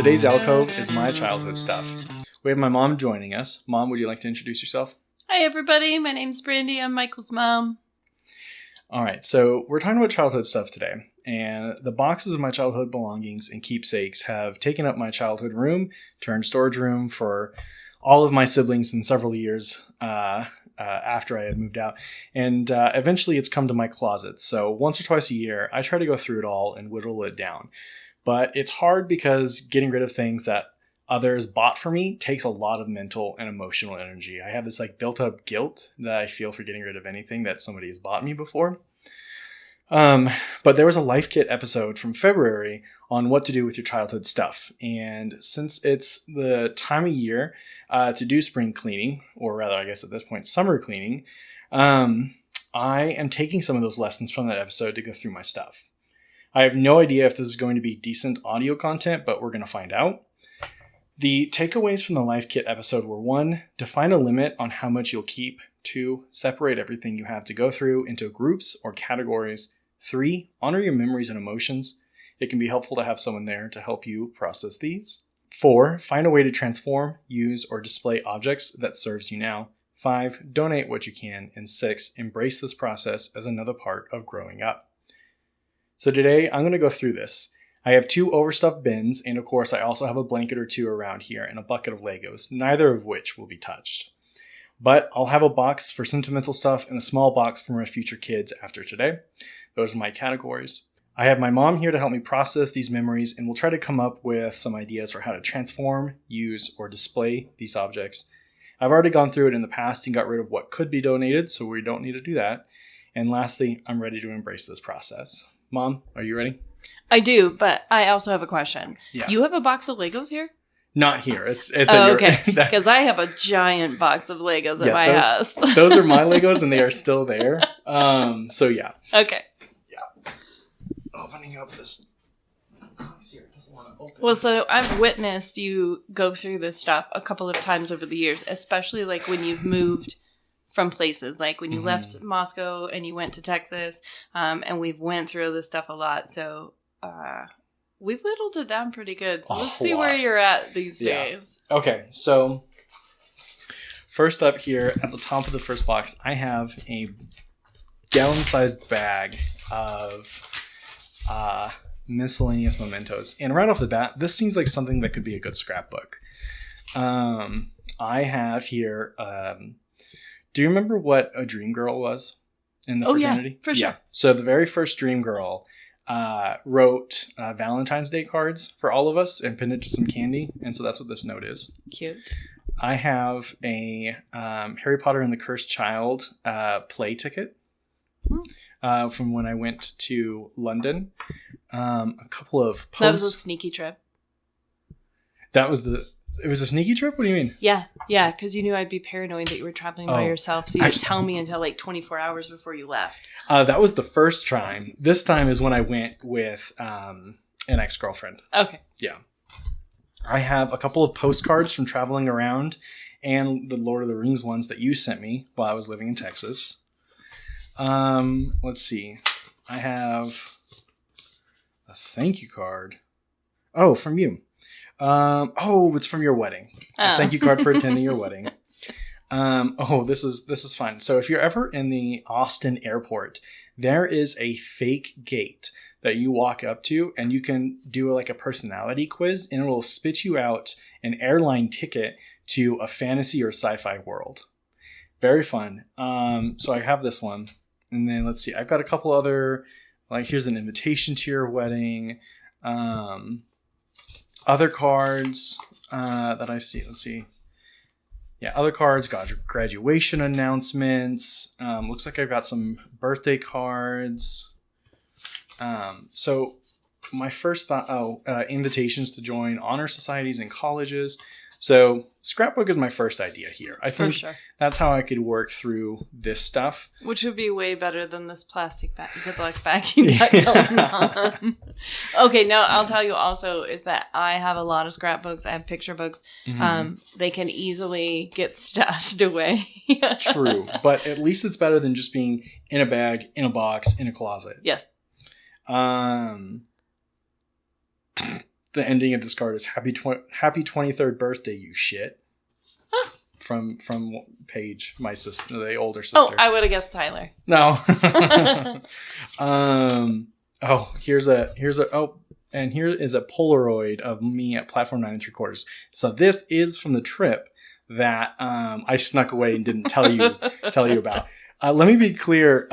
Today's alcove is my childhood stuff. We have my mom joining us. Mom, would you like to introduce yourself? Hi, everybody. My name's Brandy. I'm Michael's mom. All right, so we're talking about childhood stuff today. And the boxes of my childhood belongings and keepsakes have taken up my childhood room, turned storage room for all of my siblings in several years after I had moved out. And eventually it's come to my closet. So once or twice a year, I try to go through it all and whittle it down. But it's hard because getting rid of things that others bought for me takes a lot of mental and emotional energy. I have this built up guilt that I feel for getting rid of anything that somebody has bought me before. But there was a Life Kit episode from February on what to do with your childhood stuff. And since it's the time of year to do spring cleaning, or rather, I guess at this point, summer cleaning, I am taking some of those lessons from that episode to go through my stuff. I have no idea if this is going to be decent audio content, but we're going to find out. The takeaways from the Life Kit episode were 1, define a limit on how much you'll keep. 2, separate everything you have to go through into groups or categories. 3, honor your memories and emotions. It can be helpful to have someone there to help you process these. 4, find a way to transform, use, or display objects that serves you now. 5, donate what you can. And 6, embrace this process as another part of growing up. So today, I'm going to go through this. I have 2 overstuffed bins, and of course, I also have a blanket or 2 around here and a bucket of Legos, neither of which will be touched. But I'll have a box for sentimental stuff and a small box for my future kids after today. Those are my categories. I have my mom here to help me process these memories, and we'll try to come up with some ideas for how to transform, use, or display these objects. I've already gone through it in the past and got rid of what could be donated, so we don't need to do that. And lastly, I'm ready to embrace this process. Mom, are you ready? I do, but I also have a question. Yeah. You have a box of Legos here? Not here. It's okay. Because I have a giant box of Legos at my house. Those are my Legos, and they are still there. So yeah. Okay. Yeah. Opening up this box here. It doesn't want to open. Well, so I've witnessed you go through this stuff a couple of times over the years, especially when you've moved from places, when you left Moscow and you went to Texas, and we've went through this stuff a lot. So we've whittled it down pretty good. So let's see where you're at these days. Okay, so first up here at the top of the first box, I have a gallon-sized bag of miscellaneous mementos. And right off the bat, this seems like something that could be a good scrapbook. I have here... do you remember what a dream girl was in the fraternity? Yeah, for sure. Yeah. So the very first dream girl wrote Valentine's Day cards for all of us and pinned it to some candy. And so that's what this note is. Cute. I have a Harry Potter and the Cursed Child play ticket from when I went to London. A couple of posts. That was a sneaky trip. It was a sneaky trip? What do you mean? Yeah, because you knew I'd be paranoid that you were traveling by yourself, so you didn't tell me until 24 hours before you left. That was the first time. This time is when I went with an ex-girlfriend. Okay. Yeah. I have a couple of postcards from traveling around and the Lord of the Rings ones that you sent me while I was living in Texas. Let's see. I have a thank you card. Oh, from you. It's from your wedding. A thank you card for attending your wedding. This is fun. So if you're ever in the Austin airport, there is a fake gate that you walk up to, and you can do a personality quiz, and it will spit you out an airline ticket to a fantasy or sci-fi world. Very fun. So I have this one, and then let's see. I've got a couple other, here's an invitation to your wedding. Other cards that I see. Let's see. Yeah, other cards. Got graduation announcements. Looks like I've got some birthday cards. So my first thought, invitations to join honor societies and colleges. So scrapbook is my first idea here. I think that's how I could work through this stuff. Which would be way better than this plastic Ziploc bag you got going on. Okay, no, I'll tell you also is that I have a lot of scrapbooks. I have picture books. Mm-hmm. They can easily get stashed away. True, but at least it's better than just being in a bag, in a box, in a closet. Yes. the ending of this card is happy 23rd birthday, you shit. From Paige, my sister, the older sister. Oh, I would have guessed Tyler. No. Here is a Polaroid of me at platform 9 3/4. So this is from the trip that I snuck away and didn't tell you about. Let me be clear.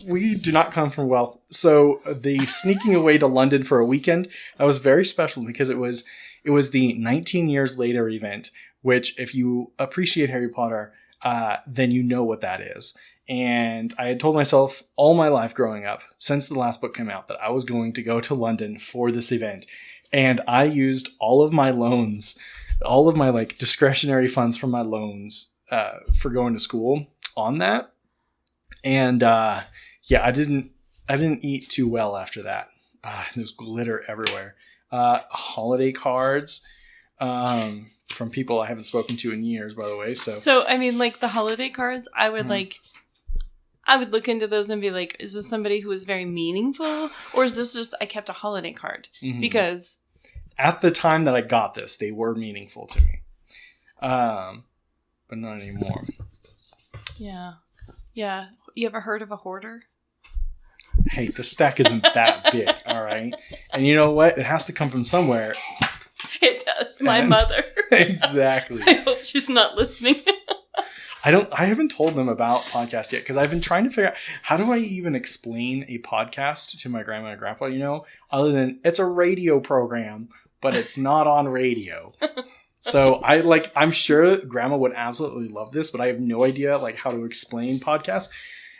We do not come from wealth. So the sneaking away to London for a weekend, that was very special because it was the 19 years later event, which if you appreciate Harry Potter, then you know what that is. And I had told myself all my life growing up, since the last book came out, that I was going to go to London for this event. And I used all of my loans, all of my like discretionary funds from my loans for going to school on that. And yeah, I didn't eat too well after that. There's glitter everywhere. Holiday cards from people I haven't spoken to in years, by the way. So I mean, like the holiday cards, I would I would look into those and be like, is this somebody who is very meaningful, or is this just I kept a holiday card? Mm-hmm. Because at the time that I got this, they were meaningful to me, but not anymore. Yeah. You ever heard of a hoarder? Hey, the stack isn't that big, all right? And you know what? It has to come from somewhere. It does. My mother. Exactly. I hope she's not listening. I haven't told them about podcasts yet because I've been trying to figure out how do I even explain a podcast to my grandma and grandpa, other than it's a radio program, but it's not on radio. So I'm sure grandma would absolutely love this, but I have no idea how to explain podcasts.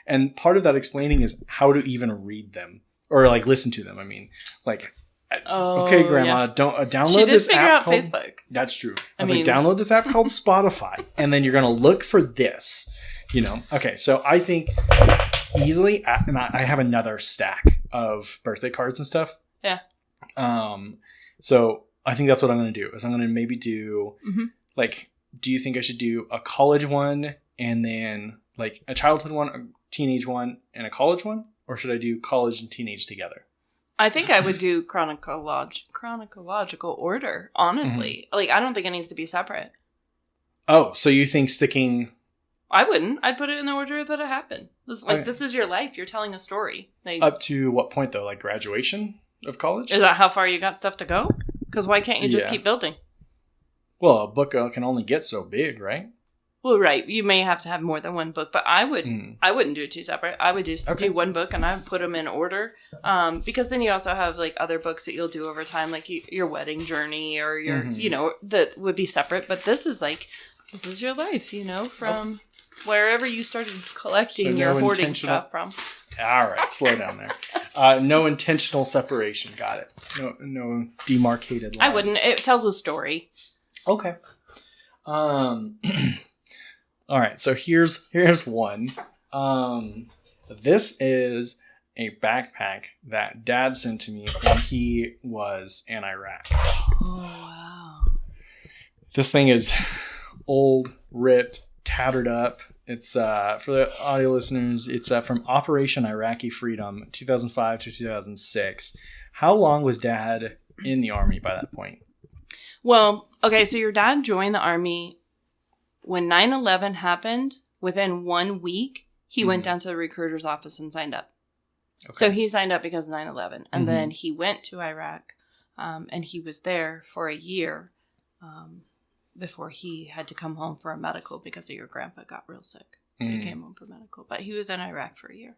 And part of that explaining is how to even read them or listen to them. I mean, okay, grandma, yeah. Don't download she did this figure app out called Facebook. That's true. I was download this app called Spotify, and then you're going to look for this, Okay, so I think easily, and I have another stack of birthday cards and stuff. Yeah. So I think that's what I'm going to do. Is I'm going to maybe do do you think I should do a college one and then a childhood one, a teenage one, and a college one, or should I do college and teenage together? I think I would do chronological order, honestly. Mm-hmm. I don't think it needs to be separate. Oh, so you think sticking... I wouldn't. I'd put it in the order that it happened. This is your life. You're telling a story. Up to what point, though? Graduation of college? Is that how far you got stuff to go? Because why can't you just keep building? Well, a book can only get so big, right? Well, right. You may have to have more than one book, but I wouldn't do it two separate. I would just do one book and I would put them in order. Because then you also have other books that you'll do over time, your wedding journey or your, that would be separate. But this is this is your life, from wherever you started collecting your hoarding stuff from. All right. Slow down there. No intentional separation. Got it. No demarcated lines. I wouldn't. It tells a story. Okay. All right, so here's one. This is a backpack that Dad sent to me when he was in Iraq. Oh, wow. This thing is old, ripped, tattered up. It's, for the audio listeners, it's from Operation Iraqi Freedom, 2005 to 2006. How long was Dad in the Army by that point? Well, okay, so your dad joined the Army when 9/11 happened. Within 1 week, he went down to the recruiter's office and signed up. Okay. So he signed up because of 9/11. And then he went to Iraq, and he was there for a year before he had to come home for a medical because your grandpa got real sick. So he came home for medical. But he was in Iraq for a year.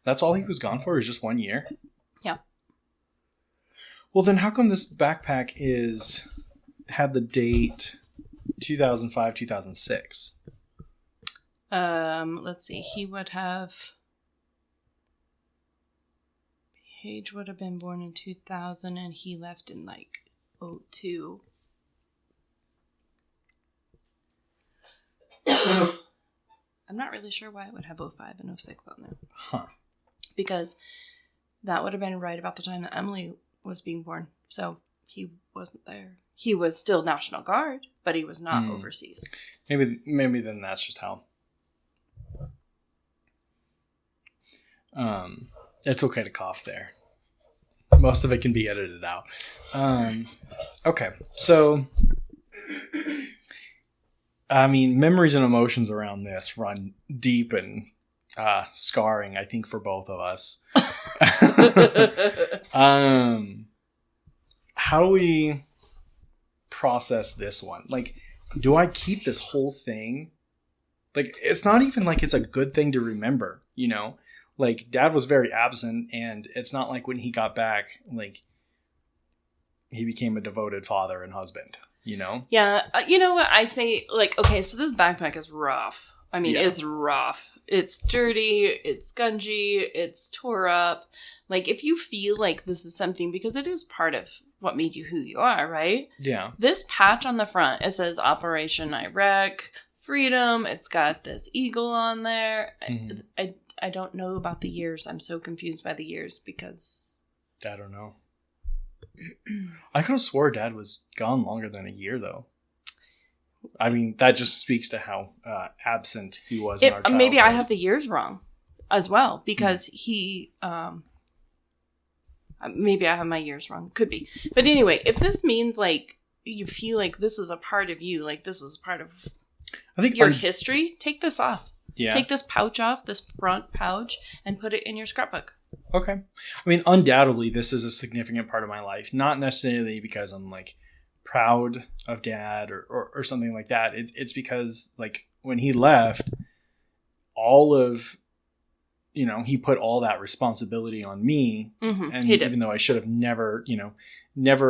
That's all he was gone for, is just 1 year? Yeah. Well, then how come this backpack had the date 2005, 2006? Let's see. He would have... Paige would have been born in 2000 and he left in 2002. I'm not really sure why it would have 05 and 06 on there. Huh. Because that would have been right about the time that Emily was being born. So he wasn't there. He was still National Guard, but he was not overseas. Maybe then that's just how. It's okay to cough there. Most of it can be edited out. Okay, so I mean, memories and emotions around this run deep and scarring, I think, for both of us. How do we process this one? Like, do I keep this whole thing? Like, it's not even like it's a good thing to remember, you know? Like, Dad was very absent, and it's not like when he got back, like, he became a devoted father and husband, you know? Yeah. You know what? I'd say, like, okay, so this backpack is rough. I mean, It's rough. It's dirty. It's gungy. It's tore up. Like, if you feel like this is something, because it is part of what made you who you are, right? Yeah. This patch on the front, it says Operation Iraq Freedom. It's got this eagle on there. Mm-hmm. I don't know about the years. I'm so confused by the years because... I don't know. I could have swore Dad was gone longer than a year, though. I mean, that just speaks to how absent he was in our childhood. Maybe I have the years wrong as well, because he... maybe I have my years wrong. Could be. But anyway, if this means, like, you feel like this is a part of you, like this is a part of your history, take this off. Yeah. Take this pouch off, this front pouch, and put it in your scrapbook. Okay. I mean, undoubtedly, this is a significant part of my life. Not necessarily because I'm, like, proud of Dad or something like that. It's because, like, when he left, all of, you know, he put all that responsibility on me. Mm-hmm. And even though I should have never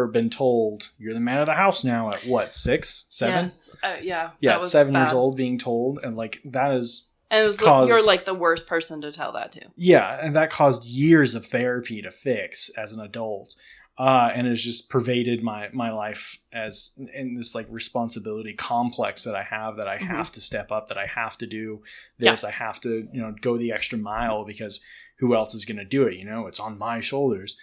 been told, you're the man of the house now at what, 6, 7? Yes. Yeah. Yeah, at 7 years old being told. And, like, that is... And it was you're like the worst person to tell that to. Yeah, and that caused years of therapy to fix as an adult. And it's just pervaded my life as in this like responsibility complex that I have, that I mm-hmm. have to step up, that I have to do this. Yeah. I have to, go the extra mile because who else is going to do it? It's on my shoulders.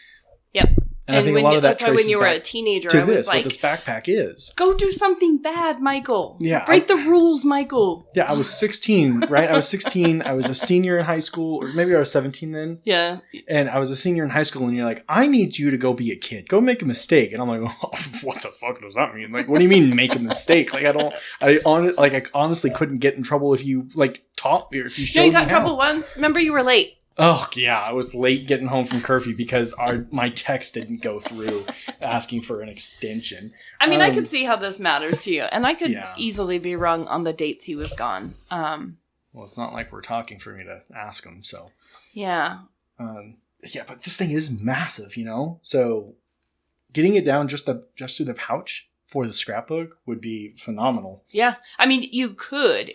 Yep. And I think a lot of that that's why when you were a teenager, I was like, what this backpack is. Go do something bad, Michael. Yeah. Break the rules, Michael. Yeah, I was 16, right? I was 16. I was a senior in high school, or maybe I was 17 then. Yeah. And I was a senior in high school, and you're like, I need you to go be a kid. Go make a mistake. And I'm like, oh, what the fuck does that mean? Like, what do you mean make a mistake? Like, I honestly couldn't get in trouble if you, like, taught me or if you showed me how. You got in trouble once. Remember, you were late. Oh, yeah. I was late getting home from curfew because my text didn't go through asking for an extension. I mean, I could see how this matters to you. And I could easily be wrong on the dates he was gone. Well, it's not like we're talking for me to ask him, so. Yeah. Yeah, but this thing is massive, So getting it down just through the pouch for the scrapbook would be phenomenal. Yeah. I mean, you could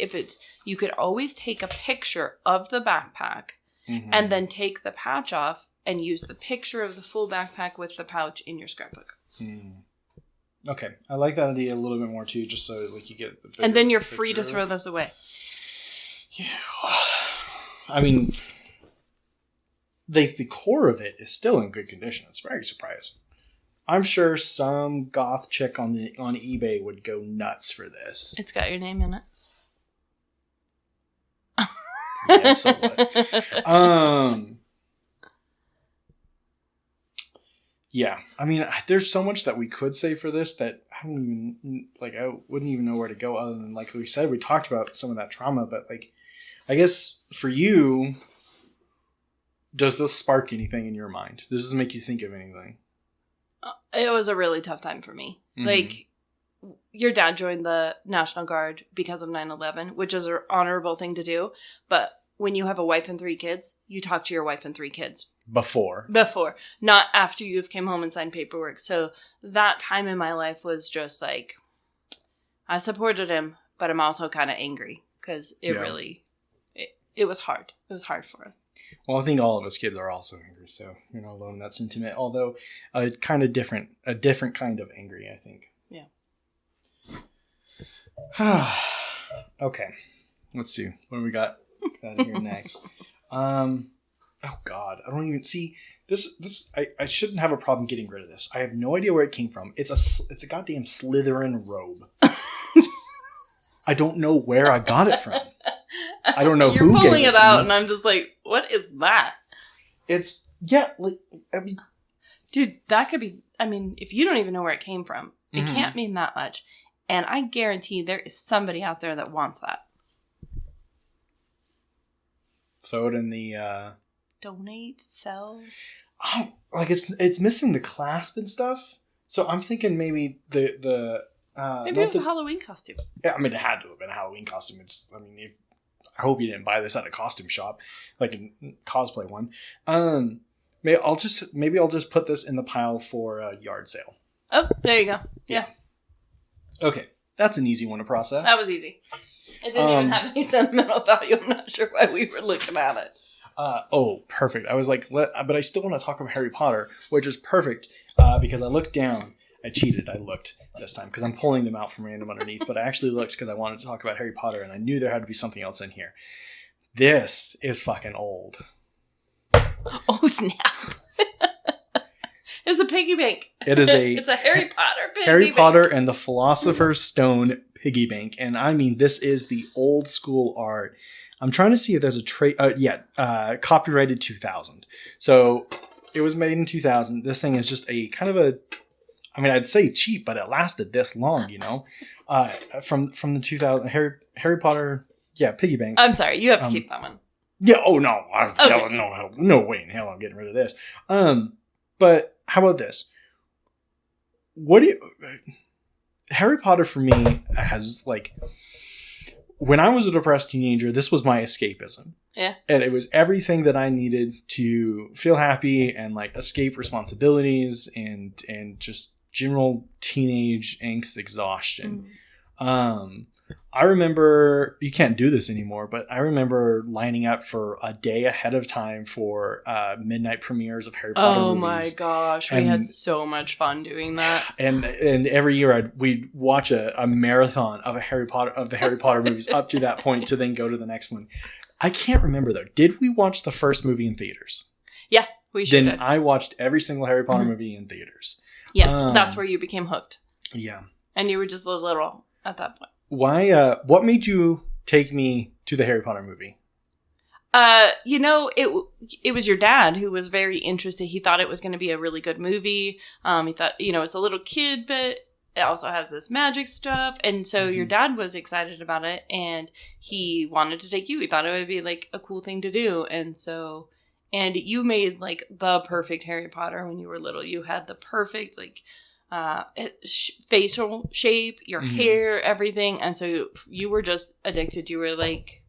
always take a picture of the backpack. Mm-hmm. And then take the pouch off and use the picture of the full backpack with the pouch in your scrapbook. Mm. Okay. I like that idea a little bit more too, just so like you get the and then you're free to throw this away. Yeah. I mean, the core of it is still in good condition. It's very surprising. I'm sure some goth chick on eBay would go nuts for this. It's got your name in it. Yeah, so what? Yeah, I mean, there's so much that we could say for this that I wouldn't even know where to go other than, like we said, we talked about some of that trauma, but like, I guess for you, does this spark anything in your mind? Does this make you think of anything? It was a really tough time for me. Mm-hmm. Like, your dad joined the National Guard because of 9/11, which is an honorable thing to do. But when you have a wife and 3 kids, you talk to your wife and 3 kids. Before. Not after you've came home and signed paperwork. So that time in my life was just like, I supported him, but I'm also kind of angry because it was hard. It was hard for us. Well, I think all of us kids are also angry, so you're not alone in that sentiment. Although a different kind of angry, I think. Yeah. Okay, let's see what do we got here next. Oh God, I don't even see this. I shouldn't have a problem getting rid of this. I have no idea where it came from. It's a goddamn Slytherin robe. I don't know where I got it from. I don't know who gave it to me. You're pulling it out, and I'm just like, what is that? It's like I mean. Dude, that could be, I mean, if you don't even know where it came from, it can't mean that much. And I guarantee there is somebody out there that wants that. Throw it in the... Donate, sell. Oh, like it's missing the clasp and stuff. So I'm thinking maybe maybe it was a Halloween costume. Yeah, I mean, it had to have been a Halloween costume. I hope you didn't buy this at a costume shop, like a cosplay one. Maybe I'll just put this in the pile for a yard sale. Oh, there you go. Yeah. Okay, that's an easy one to process. That was easy. It didn't even have any sentimental value. I'm not sure why we were looking at it. Perfect. I was like, but I still want to talk about Harry Potter, which is perfect because I looked down. I cheated. I looked this time because I'm pulling them out from random underneath, but I actually looked because I wanted to talk about Harry Potter and I knew there had to be something else in here. This is fucking old. Oh, snap. It's a piggy bank. It is it's a Harry Potter piggy Harry bank. Potter and the Philosopher's Stone piggy bank. And I mean, this is the old school art. I'm trying to see if there's a copyrighted 2000. So it was made in 2000. This thing is just a kind of a, I mean, I'd say cheap, but it lasted this long, you know, from the 2000 Harry Potter. Yeah. Piggy bank. I'm sorry. You have to keep that one. Yeah. Oh no. Okay. No way in hell I'm getting rid of this. But how about this? Harry Potter for me has like, when I was a depressed teenager, this was my escapism. Yeah. And it was everything that I needed to feel happy and like escape responsibilities and just general teenage angst exhaustion. I remember, you can't do this anymore, but I remember lining up for a day ahead of time for midnight premieres of Harry Potter movies. Oh my gosh, we had so much fun doing that. And every year we'd watch a marathon of the Harry Potter movies up to that point to then go to the next one. I can't remember though. Did we watch the first movie in theaters? Yeah, we should. Then I watched every single Harry Potter movie in theaters. Yes, that's where you became hooked. Yeah. And you were just a little at that point. Why? What made you take me to the Harry Potter movie? It was your dad who was very interested. He thought it was going to be a really good movie. He thought, it's a little kid, but it also has this magic stuff. And so your dad was excited about it and he wanted to take you. He thought it would be like a cool thing to do. And you made like the perfect Harry Potter when you were little. You had the perfect like facial shape, your hair, everything. And so you were just addicted. You were like,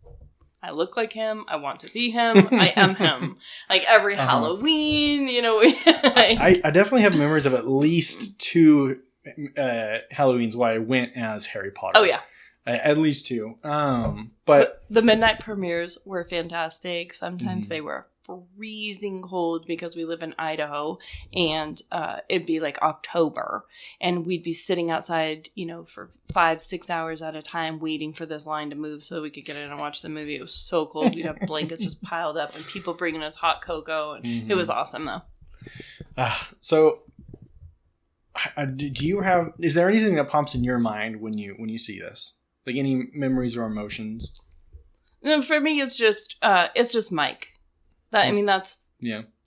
I look like him. I want to be him. I am him. Like every Halloween, I definitely have memories of at least 2 Halloweens where I went as Harry Potter. Oh, yeah. At least 2. But the midnight premieres were fantastic. Sometimes they were freezing cold because we live in Idaho and it'd be like October and we'd be sitting outside, for 5-6 hours at a time waiting for this line to move so we could get in and watch the movie. It was so cold. We'd have blankets just piled up and people bringing us hot cocoa and it was awesome though. So is there anything that pops in your mind when you see this? Like any memories or emotions? No, for me it's just Mike. That's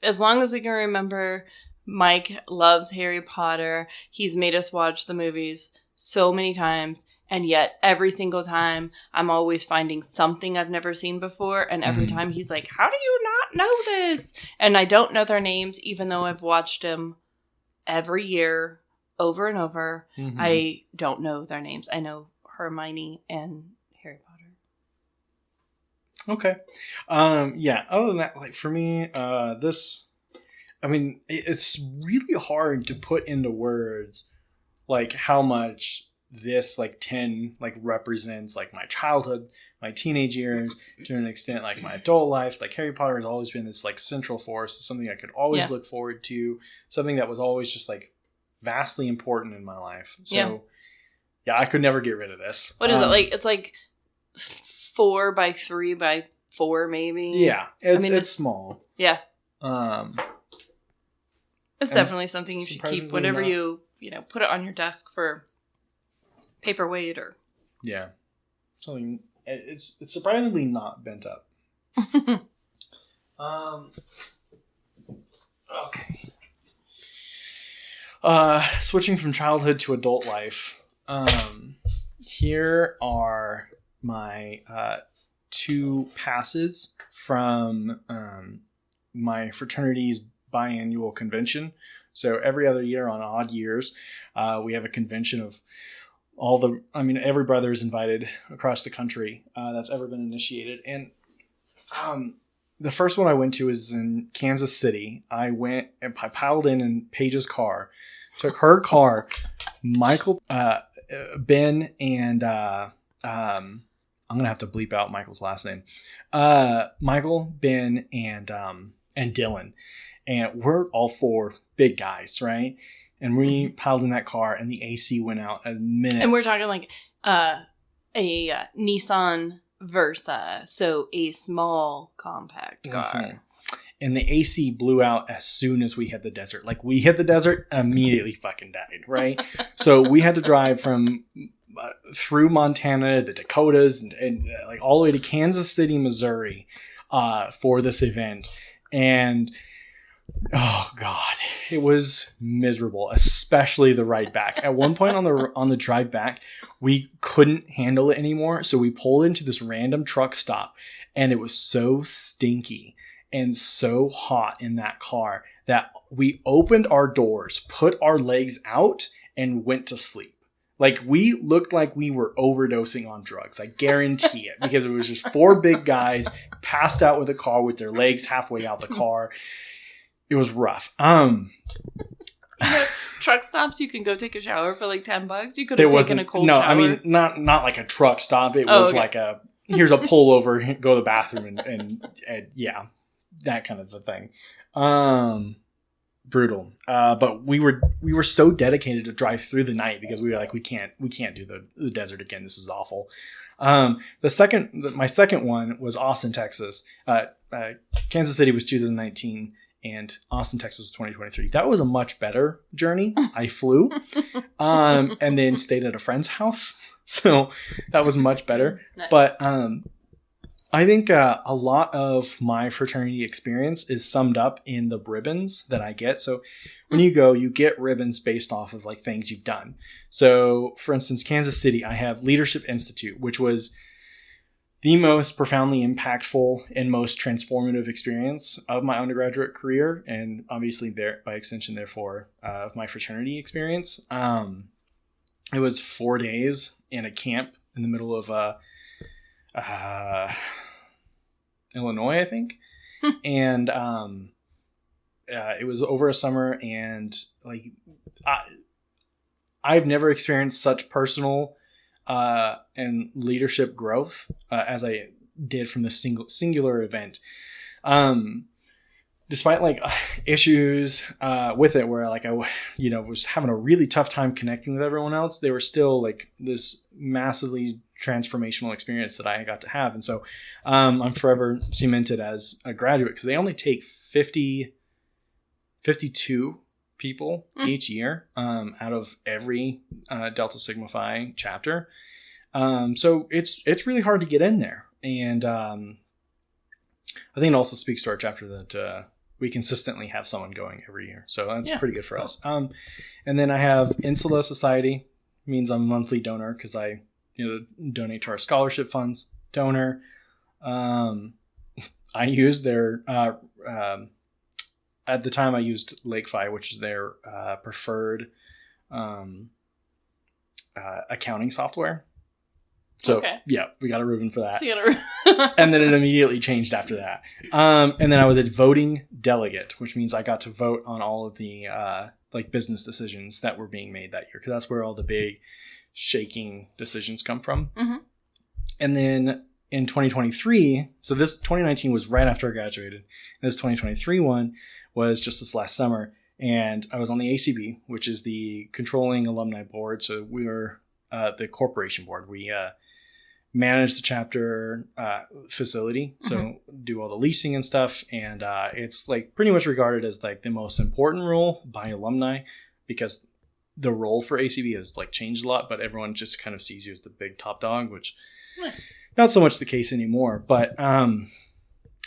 as long as we can remember, Mike loves Harry Potter. He's made us watch the movies so many times. And yet every single time I'm always finding something I've never seen before. And every time he's like, how do you not know this? And I don't know their names, even though I've watched them every year over and over. I don't know their names. I know Hermione and Harry Potter. Okay. Other than that, like for me, it's really hard to put into words like how much this like 10 like represents like my childhood, my teenage years, to an extent like my adult life. Like Harry Potter has always been this like central force, something I could always look forward to, something that was always just like vastly important in my life. So I could never get rid of this. What is it like? It's like 4 by 3 by 4 maybe. Yeah, it's small. Yeah. It's definitely something you should keep whenever you put it on your desk for paperweight or something. It's surprisingly not bent up. Okay. Switching from childhood to adult life. Here are my 2 passes from my fraternity's biannual convention. So every other year on odd years, we have a convention of every brother is invited across the country that's ever been initiated. And the first one I went to is in Kansas City. I went and I piled in Paige's car, took her car, Michael, Ben, and I'm going to have to bleep out Michael's last name. Michael, Ben, and Dylan. And we're all 4 big guys, right? And we piled in that car, and the AC went out a minute. And we're talking like a Nissan Versa, so a small compact car. Mm-hmm. And the AC blew out as soon as we hit the desert. Like, we hit the desert, immediately fucking died, right? So we had to drive from through Montana, the Dakotas, and like all the way to Kansas City, Missouri, for this event. And oh God, it was miserable, especially the ride back. At one point on the drive back, we couldn't handle it anymore. So we pulled into this random truck stop, and it was so stinky and so hot in that car that we opened our doors, put our legs out, and went to sleep. Like, we looked like we were overdosing on drugs. I guarantee it, because it was just 4 big guys passed out with a car with their legs halfway out the car. It was rough. Truck stops, you can go take a shower for like $10. You could have taken a cold shower. No, I mean, not like a truck stop. It was like here's a pullover, go to the bathroom, and yeah, that kind of a thing. Brutal. But we were so dedicated to drive through the night, because we were like, we can't do the desert again. This is awful. My second one was Austin, Texas. Kansas City was 2019. And Austin, Texas was 2023. That was a much better journey. I flew and then stayed at a friend's house. So that was much better. Nice. But I think a lot of my fraternity experience is summed up in the ribbons that I get. So when you go, you get ribbons based off of like things you've done. So for instance, Kansas City, I have Leadership Institute, which was the most profoundly impactful and most transformative experience of my undergraduate career, and obviously by extension, therefore, of my fraternity experience. It was 4 days in a camp in the middle of Illinois, I think. And it was over a summer, and like I've never experienced such personal and leadership growth as I did from this singular event. Despite like issues with it, where like I was having a really tough time connecting with everyone else, they were still like this massively transformational experience that I got to have. And so I'm forever cemented as a graduate, because they only take 52 people each year out of every Delta Sigma Phi chapter. So it's really hard to get in there. And I think it also speaks to our chapter that we consistently have someone going every year. So that's pretty good for us. And then I have Insula Society. Means I'm a monthly donor, because I donate to our scholarship funds. Donor. I used their at the time I used LakeFi, which is their preferred accounting software. So yeah, we got a ribbon for that. And then it immediately changed after that. And then I was a voting delegate, which means I got to vote on all of the like business decisions that were being made that year, because that's where all the big shaking decisions come from. Mm-hmm. And then in 2023, so this 2019 was right after I graduated. And this 2023 one was just this last summer. And I was on the ACB, which is the controlling alumni board. So we were the corporation board. We manage the chapter facility. So do all the leasing and stuff. And it's like pretty much regarded as like the most important role by alumni, because the role for ACB has like changed a lot, but everyone just kind of sees you as the big top dog, which not so much the case anymore. But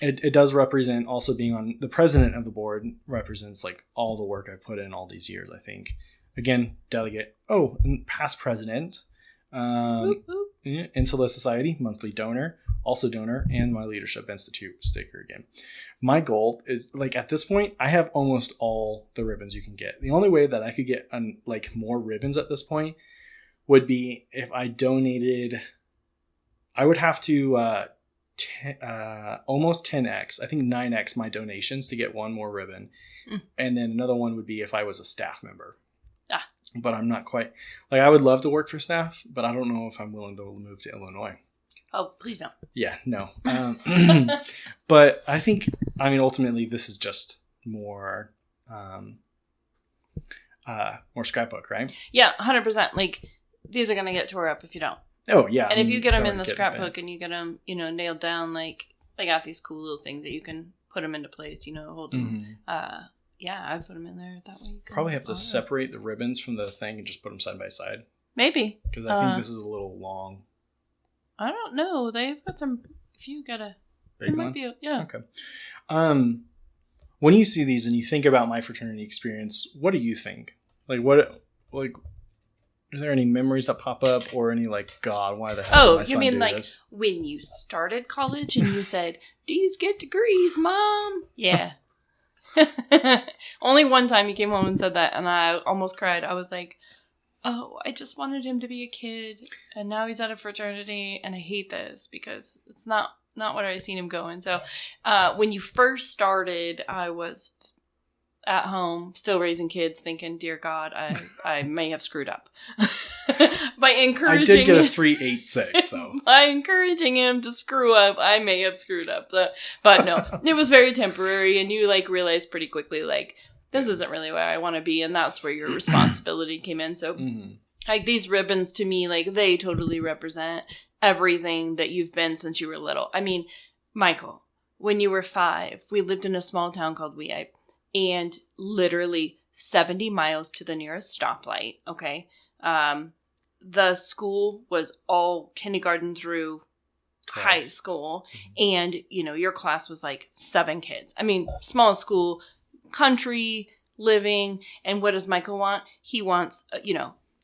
it does represent also being on the president of the board represents like all the work I put in all these years, I think. Again, delegate. Oh, and past president. Insular Society, monthly donor, also donor, and my Leadership Institute sticker again. My goal is, like, at this point, I have almost all the ribbons you can get. The only way that I could get like more ribbons at this point would be if I donated. I would have to almost 10x, I think 9x my donations to get one more ribbon. And then another one would be if I was a staff member. But I'm not quite, like, I would love to work for staff, but I don't know if I'm willing to move to Illinois. Oh, please don't. Yeah, no. But I think, I mean, ultimately this is just more scrapbook, right? Yeah, 100%. Like, these are going to get tore up if you don't. Oh, yeah. And if you get them in the scrapbook and you get them, you know, nailed down, like, I got these cool little things that you can put them into place, you know, hold them. Yeah, I put them in there that way. Probably have to separate the ribbons from the thing and just put them side by side. Maybe. Because I think this is a little long. I don't know. They've got some, if you got a big one? Yeah. Okay. When you see these and you think about my fraternity experience, what do you think? Like, are there any memories that pop up or any like, God, why the hell did my son do this? Oh, you mean like when you started college and you said, "Do you get degrees, Mom?" Yeah. Only one time he came home and said that, and I almost cried. I was like, oh, I just wanted him to be a kid, and now he's at a fraternity, and I hate this because it's not what I seen him going. So when you first started, I was at home still raising kids thinking, dear God, I may have screwed up. By encouraging, I did get a 3.86 though. By encouraging him to screw up, I may have screwed up. But no, it was very temporary, and you like realized pretty quickly like this isn't really where I want to be, and that's where your responsibility came in. So like these ribbons to me, like they totally represent everything that you've been since you were little. I mean, Michael, when you were 5, we lived in a small town called Weeye, and literally 70 miles to the nearest stoplight. Okay. The school was all kindergarten through high school. And, you know, your class was like 7 kids. I mean, small school, country living. And what does Michael want? He wants,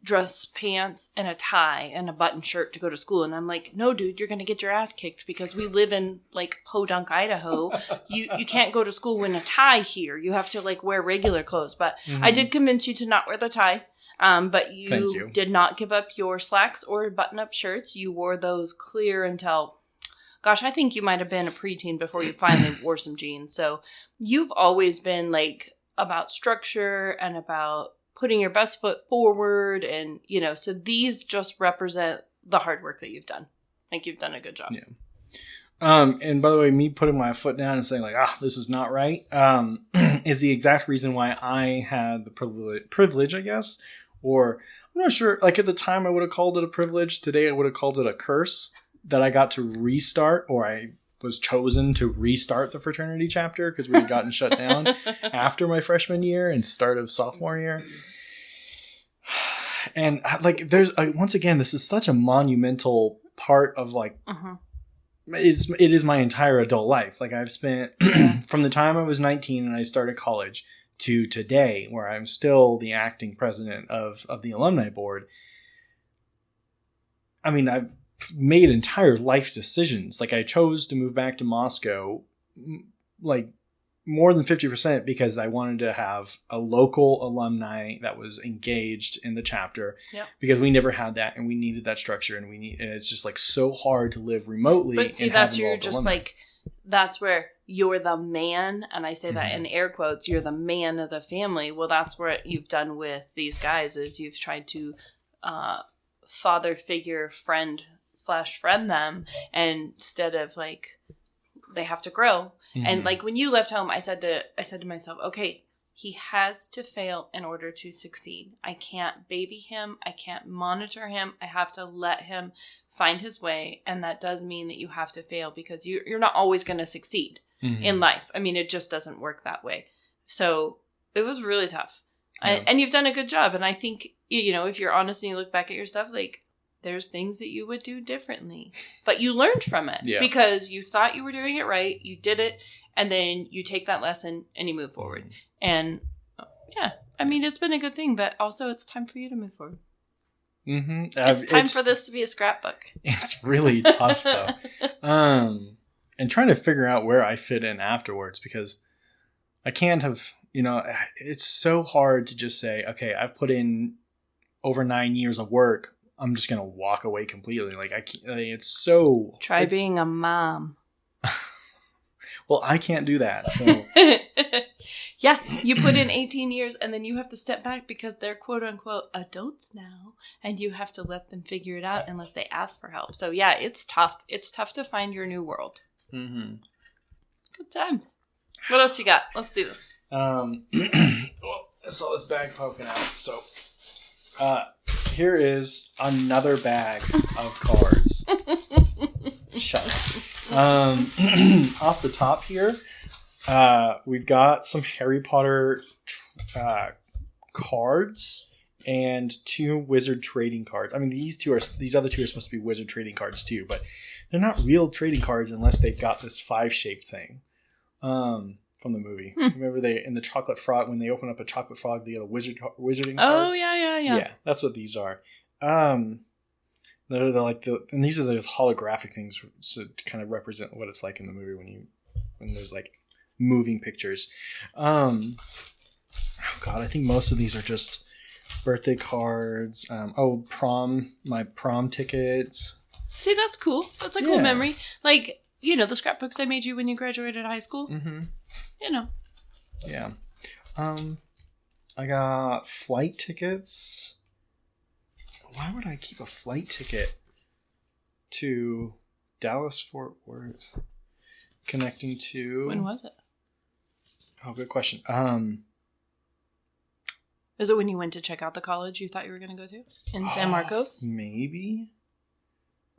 dress pants and a tie and a button shirt to go to school. And I'm like, no, dude, you're going to get your ass kicked because we live in like Podunk, Idaho. You can't go to school in a tie here. You have to like wear regular clothes. But I did convince you to not wear the tie. But you did not give up your slacks or button-up shirts. You wore those clear until, gosh, I think you might have been a preteen before you finally wore some jeans. So you've always been like about structure and about putting your best foot forward. And, so these just represent the hard work that you've done. Like you've done a good job. Yeah. And by the way, me putting my foot down and saying like, this is not right, is the exact reason why I had the privilege, I guess, or I'm not sure. Like at the time I would have called it a privilege. Today I would have called it a curse that I got to restart, or I was chosen to restart the fraternity chapter because we had gotten shut down after my freshman year and start of sophomore year. And like, there's once again, this is such a monumental part of like, it is my entire adult life. Like I've spent from the time I was 19 and I started college to today, where I'm still the acting president of the alumni board. I mean, I've made entire life decisions. Like I chose to move back to Moscow, like more than 50% because I wanted to have a local alumni that was engaged in the chapter because we never had that and we needed that structure and it's just like so hard to live remotely. But see, that's you're just alumni. Like, that's where you're the man. And I say that in air quotes, you're the man of the family. Well, that's what you've done with these guys is you've tried to father figure friend them, and instead of like they have to grow. And like when you left home, I said to myself, okay, he has to fail in order to succeed. I can't baby him. I can't monitor him. I have to let him find his way. And that does mean that you have to fail because you're not always going to succeed in life. I mean, it just doesn't work that way. So it was really tough. And you've done a good job. And I think, if you're honest and you look back at your stuff, like there's things that you would do differently. But you learned from it because you thought you were doing it right. You did it. And then you take that lesson and you move forward. And yeah, I mean, it's been a good thing, but also it's time for you to move forward. Mm-hmm. It's time for this to be a scrapbook. It's really tough though. And trying to figure out where I fit in afterwards, because I can't have, it's so hard to just say, okay, I've put in over 9 years of work. I'm just going to walk away completely. Like I can't, it's so... Try being a mom. Well, I can't do that. So yeah, you put in 18 years and then you have to step back because they're quote unquote adults now and you have to let them figure it out unless they ask for help. So yeah, it's tough. It's tough to find your new world. Mm-hmm. Good times. What else you got? Let's do this. Well, I saw this bag poking out. So here is another bag of cards. Shut up. Off the top here, we've got some Harry Potter cards and 2 wizard trading cards. I mean, these other two are supposed to be wizard trading cards too, but they're not real trading cards unless they've got this 5-shaped thing from the movie. Remember in the chocolate frog, when they open up a chocolate frog, they get a wizarding card? Oh, yeah. Yeah, that's what these are. They're and these are those holographic things to kind of represent what it's like in the movie when there's like moving pictures. Oh God, I think most of these are just birthday cards. My prom tickets. See, that's cool. That's a cool memory. Like, the scrapbooks I made you when you graduated high school. Mm-hmm. Yeah. I got flight tickets. Why would I keep a flight ticket to Dallas Fort Worth connecting to... When was it? Oh, good question. Is it when you went to check out the college you thought you were going to go to in San Marcos? Maybe.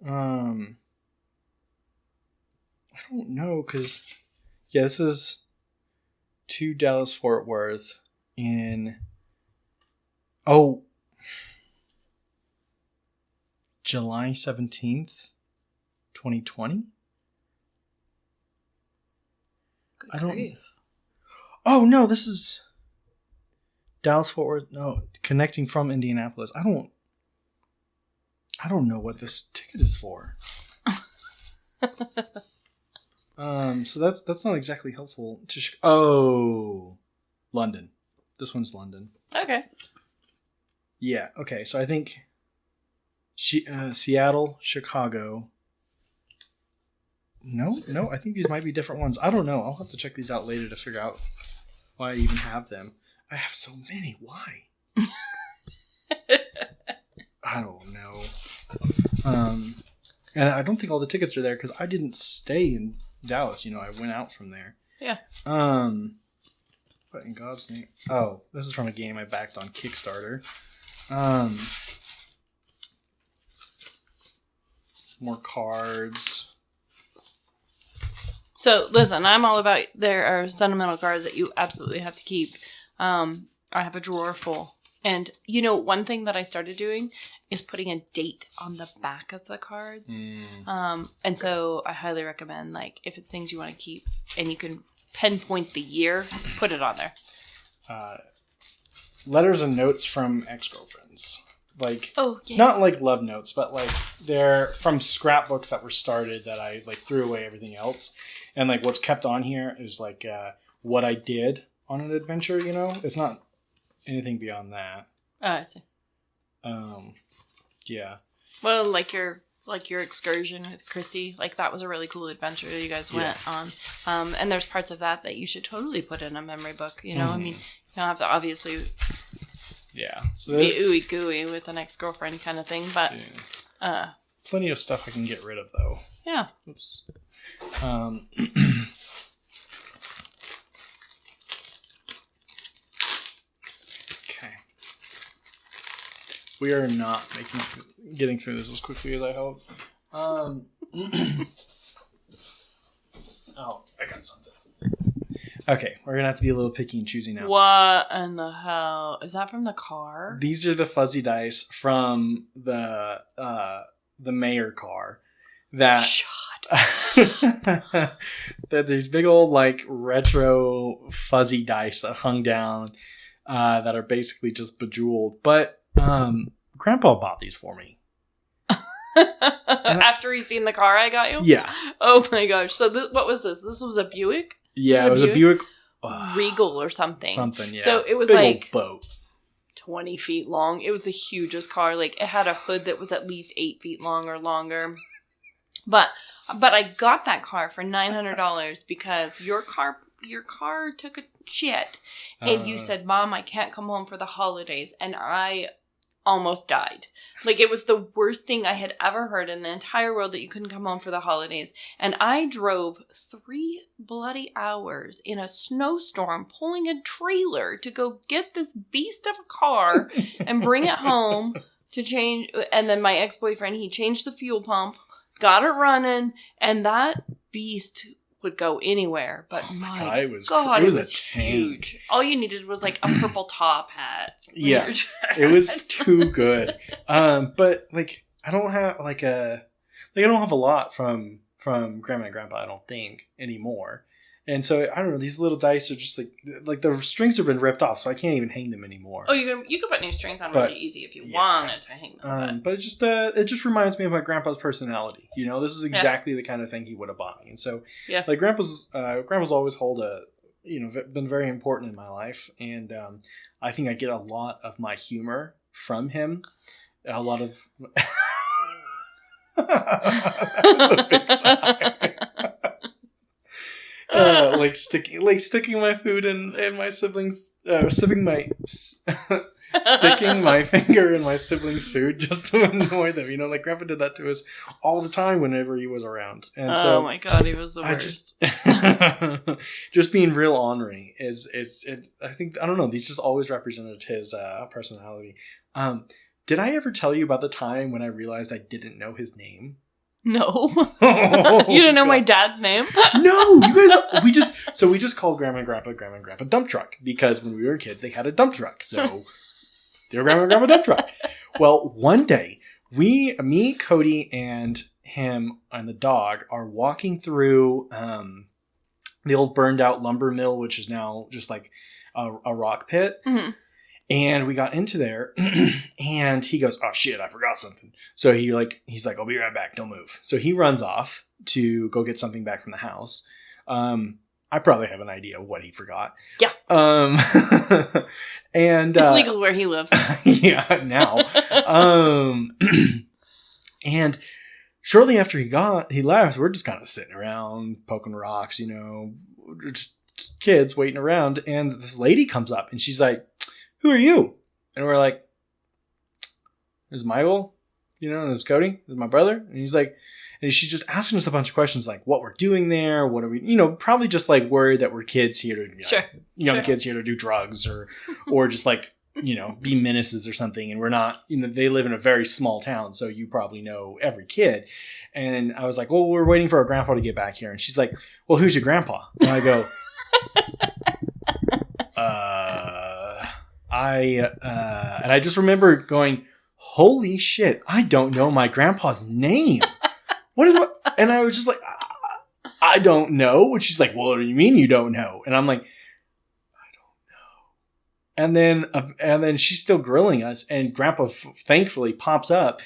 I don't know, because this is to Dallas Fort Worth in July 17th, 2020. Good grief. Oh no, this is Dallas Fort Worth. No, connecting from Indianapolis. I don't know what this ticket is for. So that's not exactly helpful to London. This one's London. Okay. Yeah, okay. So I think Seattle, Chicago. No, I think these might be different ones. I don't know. I'll have to check these out later to figure out why I even have them. I have so many. Why? I don't know. And I don't think all the tickets are there because I didn't stay in Dallas. I went out from there. Yeah. What in God's name? Oh, this is from a game I backed on Kickstarter. More cards. So, listen, I'm all about... There are sentimental cards that you absolutely have to keep. I have a drawer full. And, one thing that I started doing is putting a date on the back of the cards. And so I highly recommend, if it's things you want to keep and you can pinpoint the year, put it on there. Letters and notes from ex-girlfriends. Yeah. Not love notes, but they're from scrapbooks that were started that I threw away everything else. And what's kept on here is what I did on an adventure, It's not anything beyond that. Oh, I see. Yeah. Well, your excursion with Christy, that was a really cool adventure you guys went on. And there's parts of that you should totally put in a memory book, I mean, you don't have to obviously so be ooey gooey with an ex-girlfriend kind of thing, but plenty of stuff I can get rid of though. Yeah. Oops. Okay. We are not getting through this as quickly as I hope. Oh, I got something. Okay, we're going to have to be a little picky and choosy now. What in the hell? Is that from the car? These are the fuzzy dice from the mayor car. That that these big old like retro fuzzy dice that hung down that are basically just bejeweled. But Grandpa bought these for me. After he's seen the car I got you? Yeah. Oh my gosh. So what was this? This was a Buick? Yeah, it was a Buick. Regal or something. Something, yeah. So it was big like old boat. 20 feet long. It was the hugest car. Like it had a hood that was at least 8 feet long or longer. But I got that car for $900 because your car took a shit and you said, "Mom, I can't come home for the holidays," and I almost died. Like it was the worst thing I had ever heard in the entire world that you couldn't come home for the holidays. And I drove 3 bloody hours in a snowstorm pulling a trailer to go get this beast of a car and bring it home to change. And then my ex-boyfriend, he changed the fuel pump, got it running, and that beast would go anywhere. But my God, it was a huge. All you needed was like a purple top hat. Yeah, it was too good. But like I don't have I don't have a lot from Grandma and Grandpa, I don't think, anymore. And so I don't know, these little dice are just like the strings have been ripped off, so I can't even hang them anymore. Oh, you could put new strings on really easy if you wanted to hang them. But it just reminds me of my grandpa's personality. You know, this is exactly the kind of thing he would have bought me. And so like grandpa's always been very important in my life, and I think I get a lot of my humor from him. A lot of That's a big sigh. Sticking my food in my siblings, sticking my finger in my siblings' food just to annoy them. You know, like Grandpa did that to us all the time whenever he was around. And oh my God, he was the worst. Just being real ornery is I think, I don't know, these just always represented his personality. Did I ever tell you about the time when I realized I didn't know his name? No. You didn't know my dad's name? No, you guys, we just called Grandma and Grandpa dump truck, because when we were kids, they had a dump truck. So they were Grandma and Grandpa dump truck. Well, one day, me, Cody, and him and the dog are walking through the old burned out lumber mill, which is now just like a rock pit. Mm-hmm. And we got into there and he goes, "Oh shit, I forgot something." So he's like, "I'll be right back. Don't move." So he runs off to go get something back from the house. I probably have an idea what he forgot. Yeah. And it's legal where he lives. Yeah, now. And shortly after he left, we're just kind of sitting around poking rocks, you know, just kids waiting around, and this lady comes up and she's like, "Who are you?" And we're like, "This is Michael, you know, and this is Cody, this is my brother." And he's like, and she's just asking us a bunch of questions like what we're doing there, what are we, you know, probably just like worried that we're kids here to, young kids here to do drugs or just like, you know, be menaces or something. And we're not, you know, they live in a very small town, so you probably know every kid. And I was like, "Well, we're waiting for our grandpa to get back here." And she's like, "Well, who's your grandpa?" And I go, and I just remember going, "Holy shit, I don't know my grandpa's name." And I was just like, "I don't know." And she's like, "Well, what do you mean you don't know?" And I'm like, "I don't know." And then she's still grilling us, and Grandpa thankfully pops up,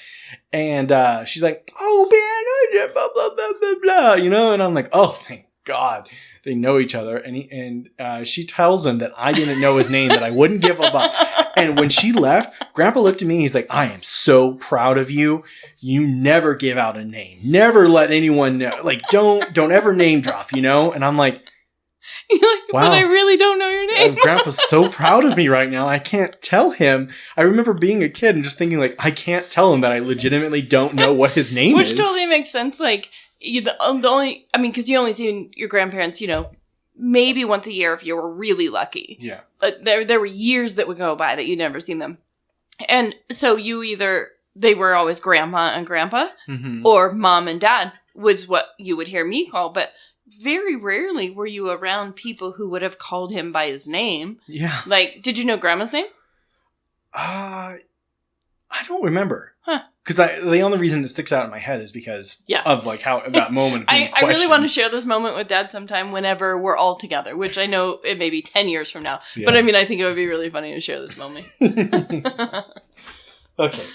and she's like, "Oh man, blah blah blah blah blah," you know. And I'm like, "Oh, thank God they know each other." And she tells him that I didn't know his name, that I wouldn't give him up. And when she left, Grandpa looked at me, he's like, "I am so proud of you. You never give out a name. Never let anyone know. Like, don't ever name drop, you know?" And I'm like, "You're like, wow, but I really don't know your name." Grandpa's so proud of me right now. I can't tell him. I remember being a kid and just thinking like, I can't tell him that I legitimately don't know what his name is. Which totally makes sense. Like, the only, I mean, because you only see your grandparents, you know, maybe once a year if you were really lucky. Yeah. But there were years that would go by that you'd never seen them. And so they were always grandma and grandpa, mm-hmm. or mom and dad was what you would hear me call. But very rarely were you around people who would have called him by his name. Yeah. Like, did you know Grandma's name? I don't remember. Huh. Because the only reason it sticks out in my head is because of like how that moment. I really want to share this moment with Dad sometime whenever we're all together, which I know it may be 10 years from now. Yeah. But I mean, I think it would be really funny to share this moment. Okay.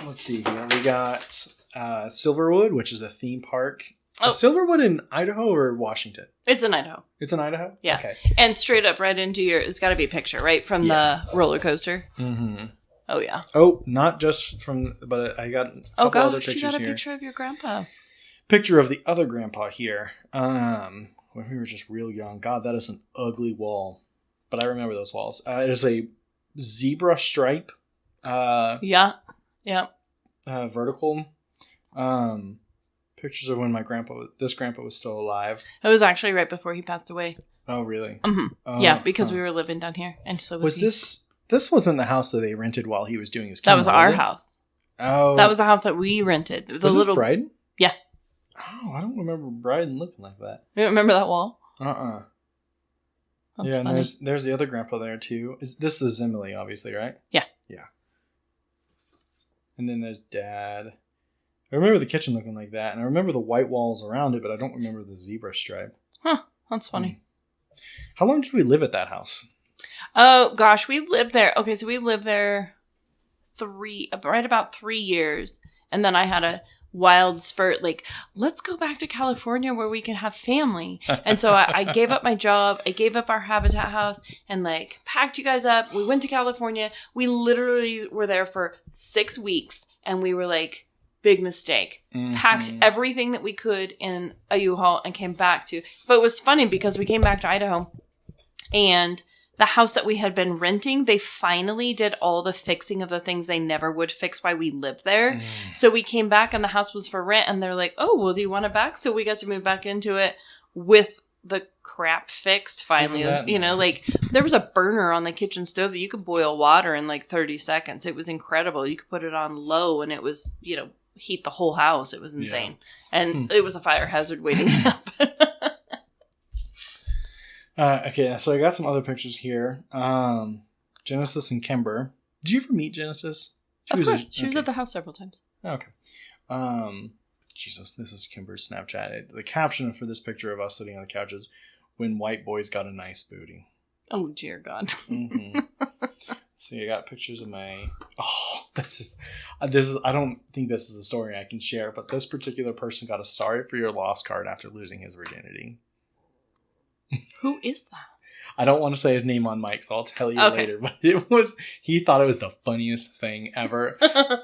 Let's see here. We got Silverwood, which is a theme park. Oh. Silverwood in Idaho or Washington? It's in Idaho. It's in Idaho? Yeah. Okay. And straight up right into it's got to be a picture, right? From the roller coaster. Mm-hmm. Oh, yeah. Oh, not just from, but I got a couple other pictures here. You got a picture of your grandpa. Picture of the other grandpa here. When we were just real young. God, that is an ugly wall. But I remember those walls. There's a zebra stripe. Yeah. Vertical. Pictures of when this grandpa was still alive. It was actually right before he passed away. Oh, really? Mm-hmm. Yeah, because we were living down here, and so was he. This wasn't the house that they rented while he was doing his chemo, that was our house. Oh. That was the house that we rented. Was this Bryden? Yeah. Oh, I don't remember Bryden looking like that. You don't remember that wall? Uh-uh. That's funny. And there's the other grandpa there, too. Is this the Zimile, obviously, right? Yeah. Yeah. And then there's Dad. I remember the kitchen looking like that, and I remember the white walls around it, but I don't remember the zebra stripe. Huh. That's funny. How long did we live at that house? Oh, gosh. We lived there. Okay, so we lived there right about 3 years. And then I had a wild spurt, like, let's go back to California where we can have family. And so I gave up my job. I gave up our Habitat house and, like, packed you guys up. We went to California. We literally were there for 6 weeks. And we were like, big mistake. Mm-hmm. Packed everything that we could in a U-Haul and came back to. But it was funny because we came back to Idaho and the house that we had been renting, they finally did all the fixing of the things they never would fix while we lived there. Mm. So we came back and the house was for rent and they're like, oh, well, do you want it back? So we got to move back into it with the crap fixed finally. You know, like there was a burner on the kitchen stove that you could boil water in like 30 seconds. It was incredible. You could put it on low and it was, heat the whole house. It was insane. Yeah. And it was a fire hazard waiting to happen. Okay, so I got some other pictures here. Genesis and Kimber. Did you ever meet Genesis? Of course. She was at the house several times. Okay. Jesus, this is Kimber's Snapchat. The caption for this picture of us sitting on the couch is, when white boys got a nice booty. Oh, dear God. Mm-hmm. See, I got pictures of my... Oh, this is... I don't think this is a story I can share, but this particular person got a sorry for your loss card after losing his virginity. Who is that? I don't want to say his name on mic, so I'll tell you later. But he thought it was the funniest thing ever.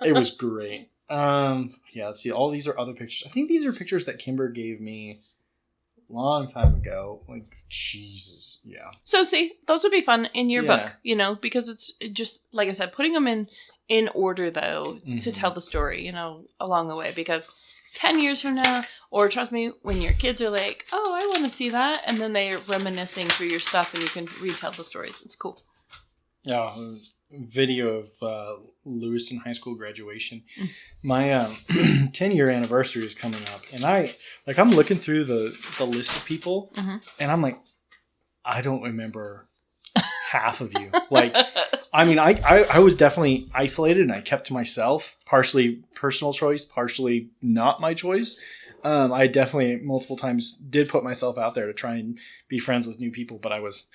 It was great. Yeah, let's see. All these are other pictures. I think these are pictures that Kimber gave me a long time ago. Like, Jesus. Yeah. So, see, those would be fun in your book, because it's just, like I said, putting them in order, though, to tell the story, along the way. Because 10 years from now, or trust me, when your kids are like, oh, I want to see that, and then they're reminiscing through your stuff and you can retell the stories. It's cool. Yeah, video of Lewiston High School graduation. My 10-year anniversary is coming up, and I'm looking through the list of people, and I'm like, I don't remember half of you. Like, I mean, I was definitely isolated and I kept to myself, partially personal choice, partially not my choice. I definitely multiple times did put myself out there to try and be friends with new people, but I was,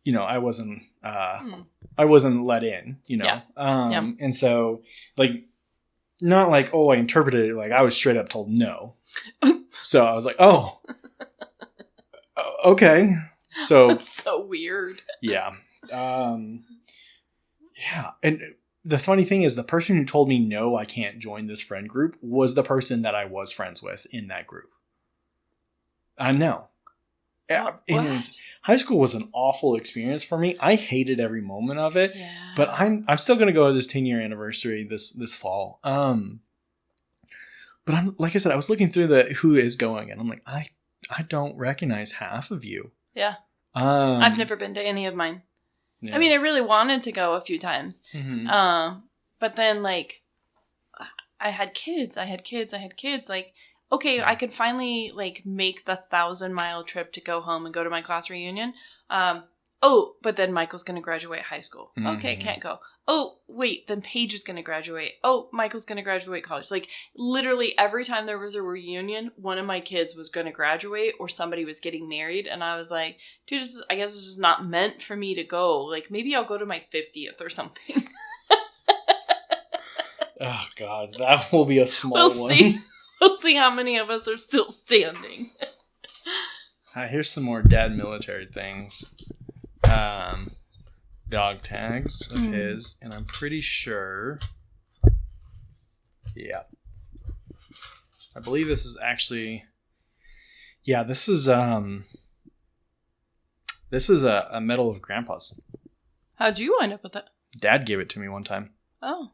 I wasn't let in, Yeah. And so like, not like, oh, I interpreted it like I was straight up told no. So I was like, oh, okay. So that's so weird. Yeah. Yeah. And the funny thing is the person who told me, no, I can't join this friend group was the person that I was friends with in that group. I know. Anyways, high school was an awful experience for me. I hated every moment of it, but I'm still going to go to this 10-year anniversary this fall. But I'm, like I said, I was looking through who is going and I'm like, I don't recognize half of you. Yeah. I've never been to any of mine. Yeah. I mean, I really wanted to go a few times. But then, like, I had kids. Like, okay, I could finally like make the 1,000-mile trip to go home and go to my class reunion. Oh, but then Michael's going to graduate high school. Okay, can't go. Oh, wait, then Paige is going to graduate. Oh, Michael's going to graduate college. Like, literally every time there was a reunion, one of my kids was going to graduate or somebody was getting married. And I was like, dude, I guess it's just not meant for me to go. Like, maybe I'll go to my 50th or something. Oh, God, that will be a small one. See. We'll see how many of us are still standing. Here's some more dad military things. Dog tags of his, and I'm pretty sure. Yeah, I believe this is actually. Yeah, this is a medal of Grandpa's. How'd you wind up with that? Dad gave it to me one time. Oh,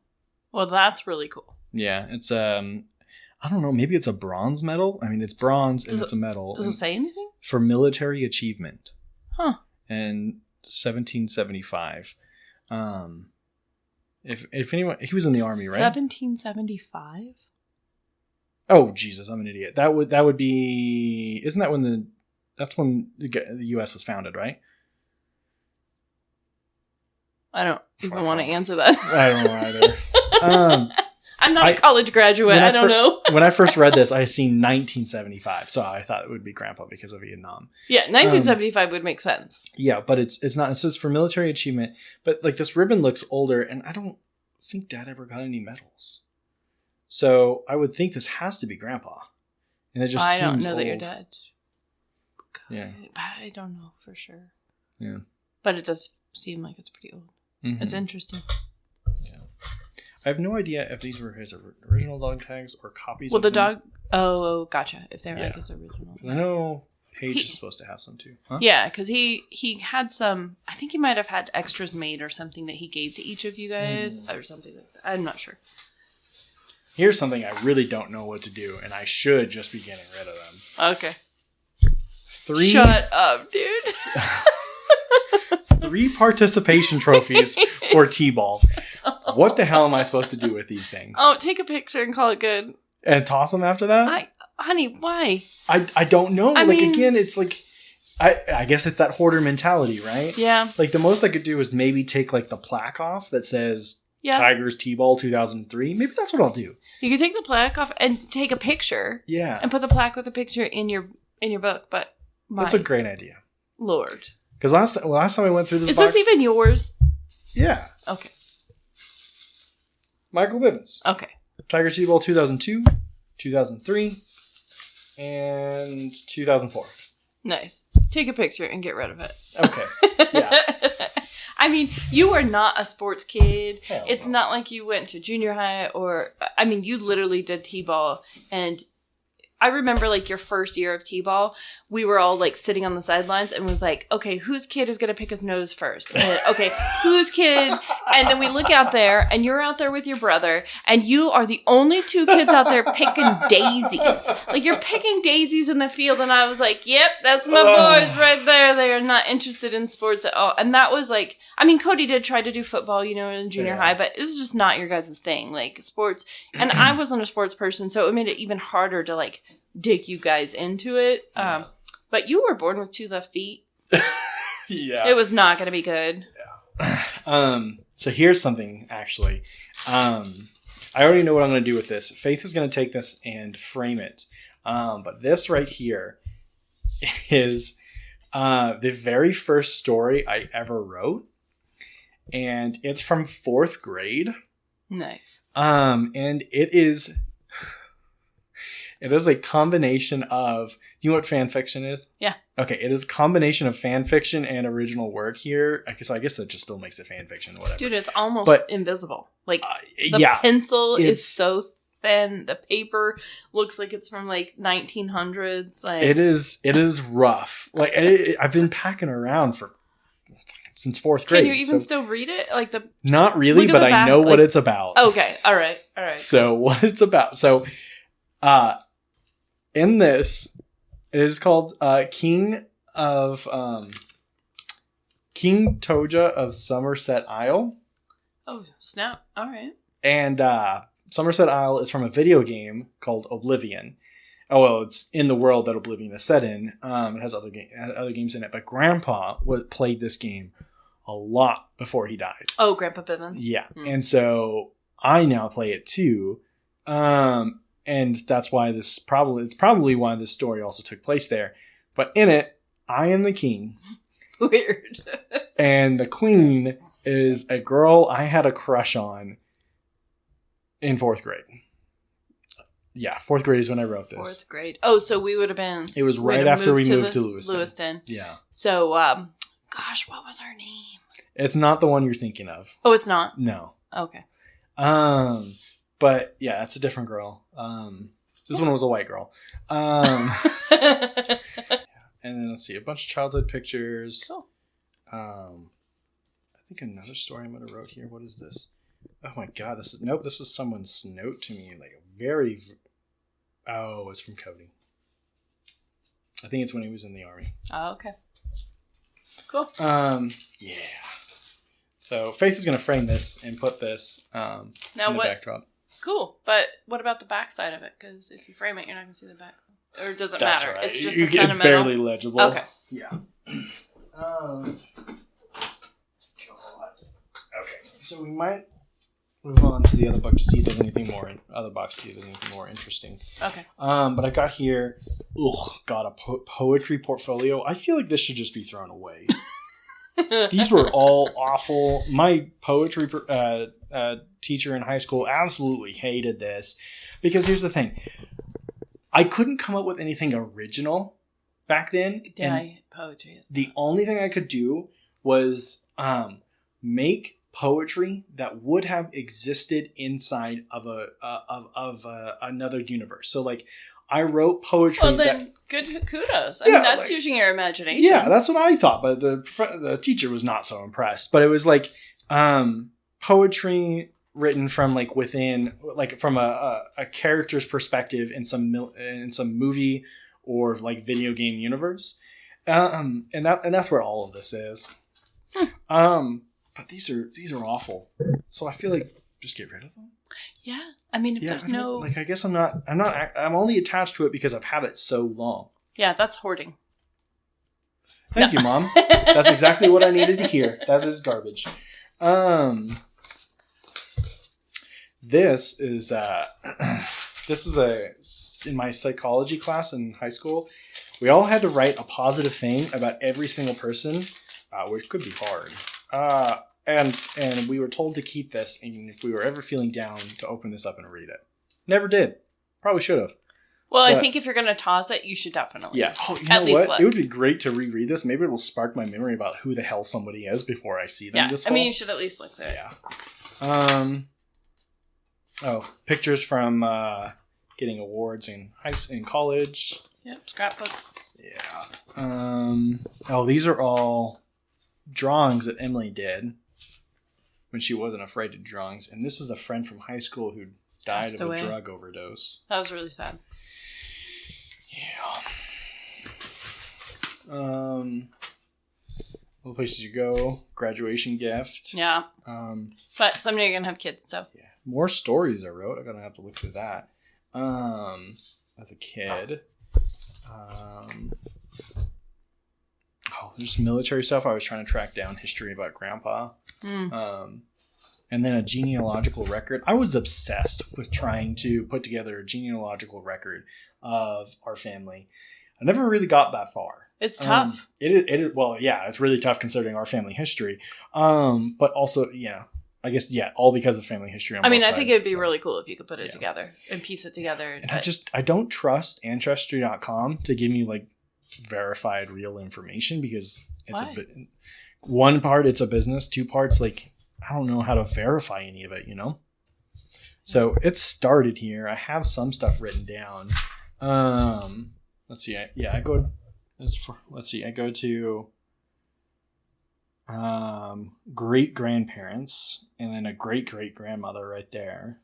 well, that's really cool. Yeah, it's I don't know, maybe it's a bronze medal. I mean, it's bronze and it's a medal. Does it say anything? For military achievement. Huh. And 1775. If anyone, he was in the army, right? 1775. Oh Jesus, I'm an idiot. That would be. Isn't that when that's when the U.S. was founded, right? I don't even want to answer that. I don't know either. I'm not a college graduate. I don't know. When I first read this, I seen 1975, so I thought it would be Grandpa because of Vietnam. Yeah, 1975 would make sense. Yeah, but it's not. It says for military achievement, but like this ribbon looks older, and I don't think Dad ever got any medals. So I would think this has to be Grandpa, and it just I seems don't know old. that you're dead. Yeah, I don't know for sure. Yeah, but it does seem like it's pretty old. Mm-hmm. It's interesting. I have no idea if these were his original dog tags or copies. Well, the dog. Oh, gotcha. If they're like his original. I know Paige is supposed to have some too. Huh? Yeah, because he had some. I think he might have had extras made or something that he gave to each of you guys or something like that. I'm not sure. Here's something I really don't know what to do, and I should just be getting rid of them. Okay. 3. Shut up, dude. 3 participation trophies for T-ball. What the hell am I supposed to do with these things? Oh, take a picture and call it good. And toss them after that? Honey, why? I don't know. I mean, again, it's like, I guess it's that hoarder mentality, right? Yeah. Like, the most I could do is maybe take, like, the plaque off that says Tigers T-ball 2003. Maybe that's what I'll do. You can take the plaque off and take a picture. Yeah. And put the plaque with a picture in your book, but that's a great idea. Lord. Because last time I went through this box... Is this even yours? Yeah. Okay. Michael Bivens. Okay. Tiger T-ball 2002, 2003, and 2004. Nice. Take a picture and get rid of it. Okay. Yeah. I mean, you are not a sports kid. Hell it's no. not like you went to junior high or... I mean, you literally did T-ball and... I remember like your first year of T-ball, we were all like sitting on the sidelines and was like, okay, whose kid is going to pick his nose first? And, okay, whose kid? And then we look out there and you're out there with your brother and you are the only 2 kids out there picking daisies. Like you're picking daisies in the field. And I was like, yep, that's my boys right there. They are not interested in sports at all. And that was like, I mean, Cody did try to do football, in junior high, but it was just not your guys' thing, like sports. And I wasn't a sports person, so it made it even harder to like dig you guys into it. But you were born with 2 left feet. Yeah. It was not going to be good. Yeah. So here's something, actually. I already know what I'm going to do with this. Faith is going to take this and frame it. But this right here is the very first story I ever wrote. And it's from 4th grade. Nice. And it is a combination of, you know what fan fiction is? Yeah. Okay, it is a combination of fan fiction and original work here. I guess that just still makes it fan fiction, whatever. Dude, it's almost invisible. Like, the pencil is so thin. The paper looks like it's from, like, 1900s. Like It is rough. Like, I've been packing around since 4th grade. Can you even still read it? Like Not really, but I know what it's about. Okay, all right. So, what it's about. So, in this, it is called King Toja of Somerset Isle. Oh, snap. All right. And Somerset Isle is from a video game called Oblivion. Oh, well, it's in the world that Oblivion is set in. It has other games in it. But Grandpa played this game a lot before he died. Oh, Grandpa Bivens. Yeah. And so I now play it too. And that's why it's probably why this story also took place there. But in it, I am the king. Weird. And the queen is a girl I had a crush on in 4th grade. Yeah, 4th grade is when I wrote this. 4th grade. Oh, so we would have been... It was right after we moved to Lewiston. Yeah. So, gosh, what was her name? It's not the one you're thinking of. Oh, it's not? No. Okay. But yeah, it's a different girl. This one was a white girl. And then let's see, a bunch of childhood pictures. Cool. I think another story I might have wrote here. What is this? Oh my god, this is someone's note to me. Like a very... Oh, it's from Cody. I think it's when he was in the army. Oh, okay. Cool. Yeah. So Faith is going to frame this and put this now in the backdrop. Cool. But what about the back side of it? Because if you frame it, you're not going to see the back. Or does it That's matter? Right. It's just it's barely legible. Okay. Yeah. Okay. So we might move on to the other book to see if there's anything more. Other box to see if there's anything more interesting. Okay. But I got here. A poetry portfolio. I feel like this should just be thrown away. These were all awful. My poetry teacher in high school absolutely hated this because here's the thing. I couldn't come up with anything original back then. Poetry is... The only thing I could do was make poetry that would have existed inside of another universe. So like I wrote poetry. Well, then good kudos. I mean, that's using your imagination. Yeah, that's what I thought. But the teacher was not so impressed. But it was like poetry written from like within, like from a character's perspective in some movie or like video game universe. And that's where all of this is. But these are awful. So I feel like just get rid of them. Yeah. I mean, if there's no... Like, I guess I'm only attached to it because I've had it so long. Yeah, that's hoarding. Thank you, Mom. That's exactly what I needed to hear. That is garbage. This is in my psychology class in high school. We all had to write a positive thing about every single person, which could be hard. And we were told to keep this, and if we were ever feeling down, to open this up and read it. Never did. Probably should have. Well, I think if you're going to toss it, you should definitely. Yeah. Oh, you know what? Look. It would be great to reread this. Maybe it will spark my memory about who the hell somebody is before I see them this fall. I mean, you should at least look there. Yeah. Pictures from getting awards in college. Yep, scrapbook. Yeah. These are all drawings that Emily did when she wasn't afraid to drawings. And this is a friend from high school who died of a drug overdose. That was really sad. Yeah. All places you go. Graduation gift. Yeah. But someday you're going to have kids, so. Yeah. More stories I wrote. I'm going to have to look through that. As a kid. Just military stuff. I was trying to track down history about Grandpa. And then a genealogical record. I was obsessed with trying to put together a genealogical record of our family. I never really got that far. It's tough. It's really tough considering our family history. But also, I guess, all because of family history. I think it would be really cool if you could put it together and piece it together. And I don't trust Ancestry.com to give me like verified real information because it's one part, it's a business. 2 parts, like, I don't know how to verify any of it, So it started here. I have some stuff written down. Let's see. I go to great grandparents, and then a great great grandmother right there,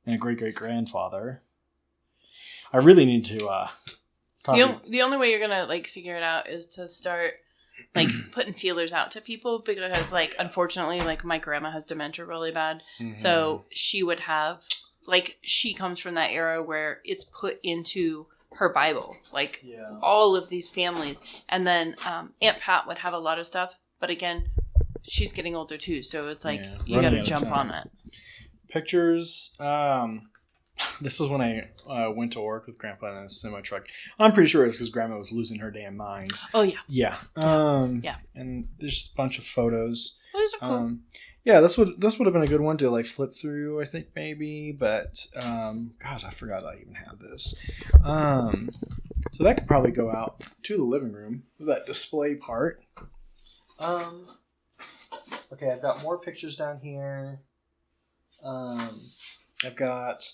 and a great great grandfather. I really need to. The only way you're gonna like figure it out is to start like putting feelers out to people, because like unfortunately like my grandma has dementia really bad, so she would have like, she comes from that era where it's put into her Bible, like all of these families. And then Aunt Pat would have a lot of stuff, but again, she's getting older too, so it's like you got to jump on it. Pictures. This was when I went to work with Grandpa in a semi truck. I'm pretty sure it's because Grandma was losing her damn mind. Oh yeah. Yeah. Yeah. And there's a bunch of photos. Well, those are cool. Yeah, this would have been a good one to like flip through, I think maybe, but gosh, I forgot I even had this. So that could probably go out to the living room, that display part. Okay, I've got more pictures down here. I've got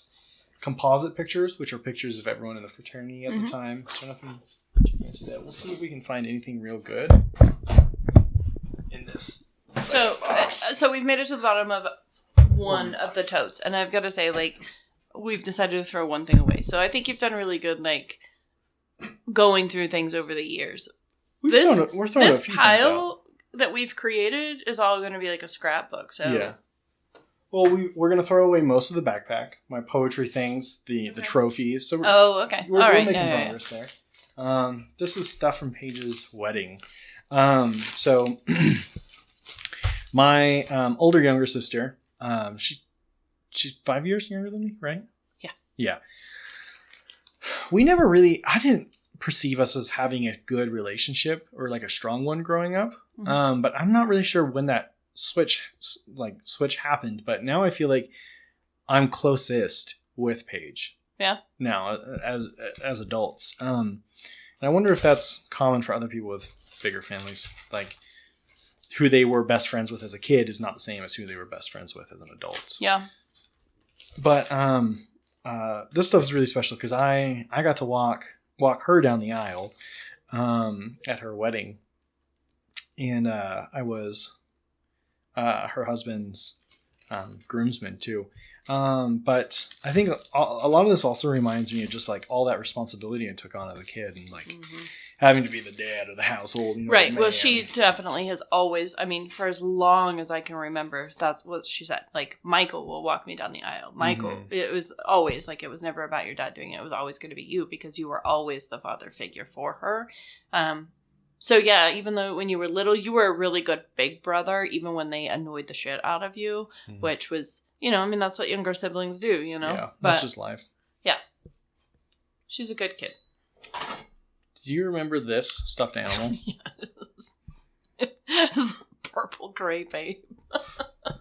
composite pictures, which are pictures of everyone in the fraternity at the time. So nothing too fancy there. We'll see if we can find anything real good in this. So we've made it to the bottom of one of the totes, and I've got to say, like, we've decided to throw one thing away. So I think you've done really good, like, going through things over the years. We're throwing a few pile that we've created is all going to be like a scrapbook. So yeah. Well, we're going to throw away most of the backpack, my poetry things, the trophies. So okay. We're making progress there. This is stuff from Paige's wedding. So my younger sister, she's 5 years younger than me, right? Yeah. Yeah. We never really, I didn't perceive us as having a good relationship or like a strong one growing up. But I'm not really sure when that switch happened. But now I feel like I'm closest with Paige. Yeah. Now as adults. And I wonder if that's common for other people with bigger families. Like who they were best friends with as a kid is not the same as who they were best friends with as an adult. Yeah. But this stuff is really special because I got to walk her down the aisle at her wedding. And I was her husband's groomsman too. But I think a lot of this also reminds me of just like all that responsibility I took on as a kid and like having to be the dad of the household. You know, right. Well, she definitely has always, I mean, for as long as I can remember, that's what she said. Like, Michael will walk me down the aisle. Michael, it was always like, it was never about your dad doing it. It was always going to be you because you were always the father figure for her. So yeah, even though when you were little, you were a really good big brother, even when they annoyed the shit out of you, which was, you know, I mean, that's what younger siblings do, you know? Yeah, that's just life. Yeah. She's a good kid. Do you remember this stuffed animal? Yes. It's a purple gray babe.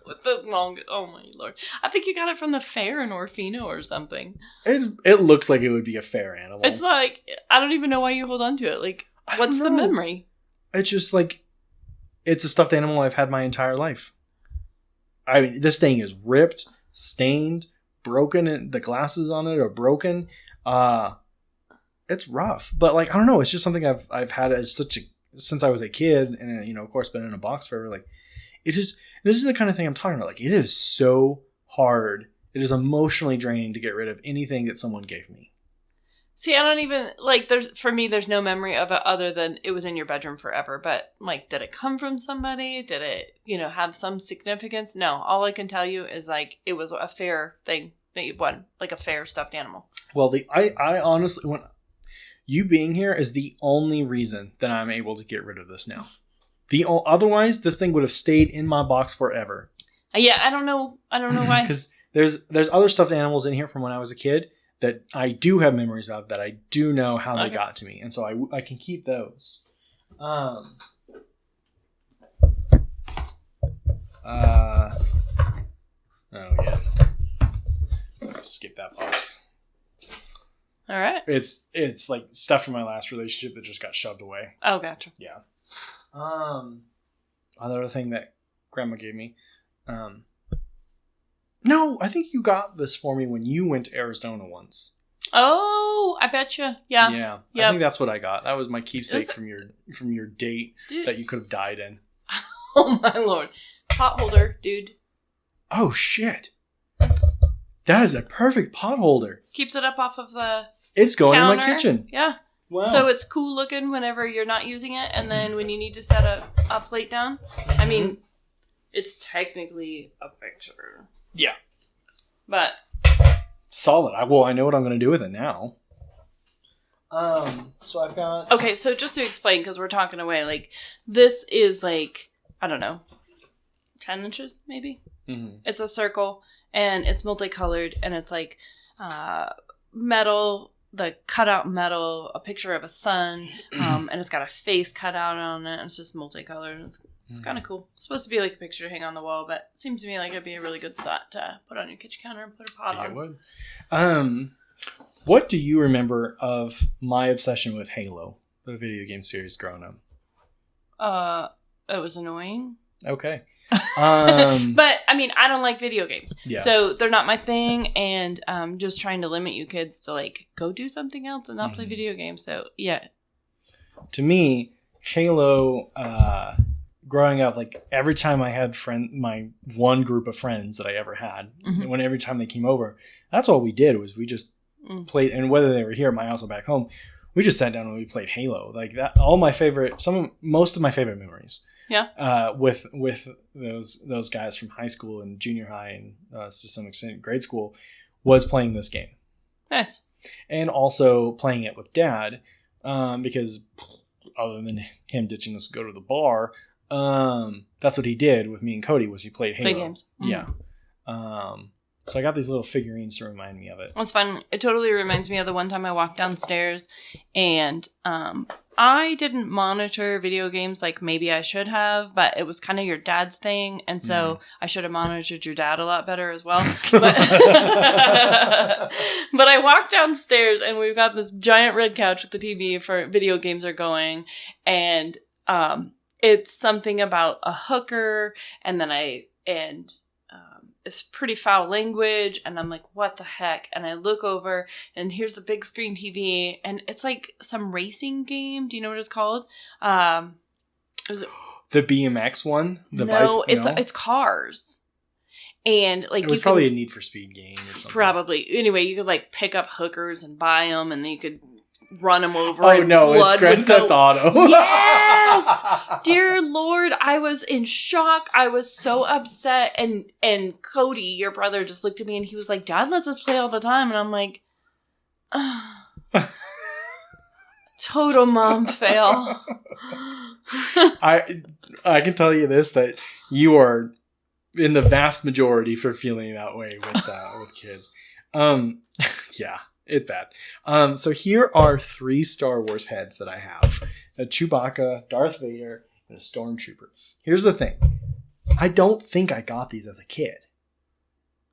With the long, oh my lord. I think you got it from the fair in Orfino or something. It looks like it would be a fair animal. It's like, I don't even know why you hold on to it. Like, what's the memory? It's just like, it's a stuffed animal I've had my entire life. I mean, this thing is ripped, stained, broken, and the glasses on it are broken. It's rough, but like, I don't know. It's just something I've had since I was a kid, and you know, of course, been in a box forever. Like, this is the kind of thing I'm talking about. Like, it is so hard. It is emotionally draining to get rid of anything that someone gave me. See, I don't even, like, there's no memory of it other than it was in your bedroom forever. But, like, did it come from somebody? Did it, you know, have some significance? No. All I can tell you is, like, it was a fair thing that you won. Like, a fair stuffed animal. Well, I honestly, you being here is the only reason that I'm able to get rid of this now. Otherwise, this thing would have stayed in my box forever. Yeah, I don't know why. Because there's other stuffed animals in here from when I was a kid that I do have memories of, that I do know how they got to me. And so I can keep those. Oh, yeah. Skip that box. All right. It's like stuff from my last relationship that just got shoved away. Oh, gotcha. Yeah. Another thing that Grandma gave me. No, I think you got this for me when you went to Arizona once. Oh, I betcha. Yeah. Yeah. Yep. I think that's what I got. That was my keepsake from your date that you could have died in. Oh my lord. Pot holder, dude. Oh shit. That is a perfect pot holder. Keeps it up off of the It's going counter. in my kitchen. Yeah. Wow. So it's cool looking whenever you're not using it, and then when you need to set a plate down. I mean, it's technically a picture. Yeah. But solid. I know what I'm going to do with it now. So I've got... Okay, so just to explain, because we're talking away, like, this is like, I don't know, 10 inches, maybe? Mm-hmm. It's a circle, and it's multicolored, and it's like metal, the cutout metal, a picture of a sun, and it's got a face cut out on it, and it's just multicolored, and it's kind of cool. It's supposed to be like a picture to hang on the wall, but it seems to me like it'd be a really good spot to put on your kitchen counter and put a pot on. It would. What do you remember of my obsession with Halo, the video game series growing up? It was annoying. Okay. But I mean, I don't like video games, so they're not my thing, and just trying to limit you kids to like go do something else and not play video games. So yeah. To me, Halo, growing up, like every time I had my one group of friends that I ever had, when every time they came over, that's all we did was we just played, and whether they were here at my house or back home, we just sat down and we played Halo. Like that, most of my favorite memories. Yeah. With those guys from high school and junior high and to some extent grade school was playing this game. Nice. And also playing it with Dad, because other than him ditching us to go to the bar, that's what he did with me and Cody was he played Halo. Play games. Yeah. So I got these little figurines to remind me of it. It's fun. It totally reminds me of the one time I walked downstairs and I didn't monitor video games like maybe I should have, but it was kind of your dad's thing. And so I should have monitored your dad a lot better as well. But I walked downstairs and we've got this giant red couch with the TV for video games are going. And it's something about a hooker and it's pretty foul language, and I'm like, what the heck? And I look over, and here's the big screen TV, and it's like some racing game. Do you know what it's called? Is it the BMX one? It's cars. And like it was probably a Need for Speed game or something. Probably. Anyway, you could like pick up hookers and buy them, and then you could run them over. Oh no, it's Grand Theft Auto. Yes! Dear Lord, I was in shock. I was so upset. And Cody, your brother, just looked at me and he was like, Dad lets us play all the time. And I'm like, total mom fail. I can tell you this, that you are in the vast majority for feeling that way with kids. Yeah. It's bad. So here are 3 Star Wars heads that I have. A Chewbacca, Darth Vader, and a Stormtrooper. Here's the thing. I don't think I got these as a kid.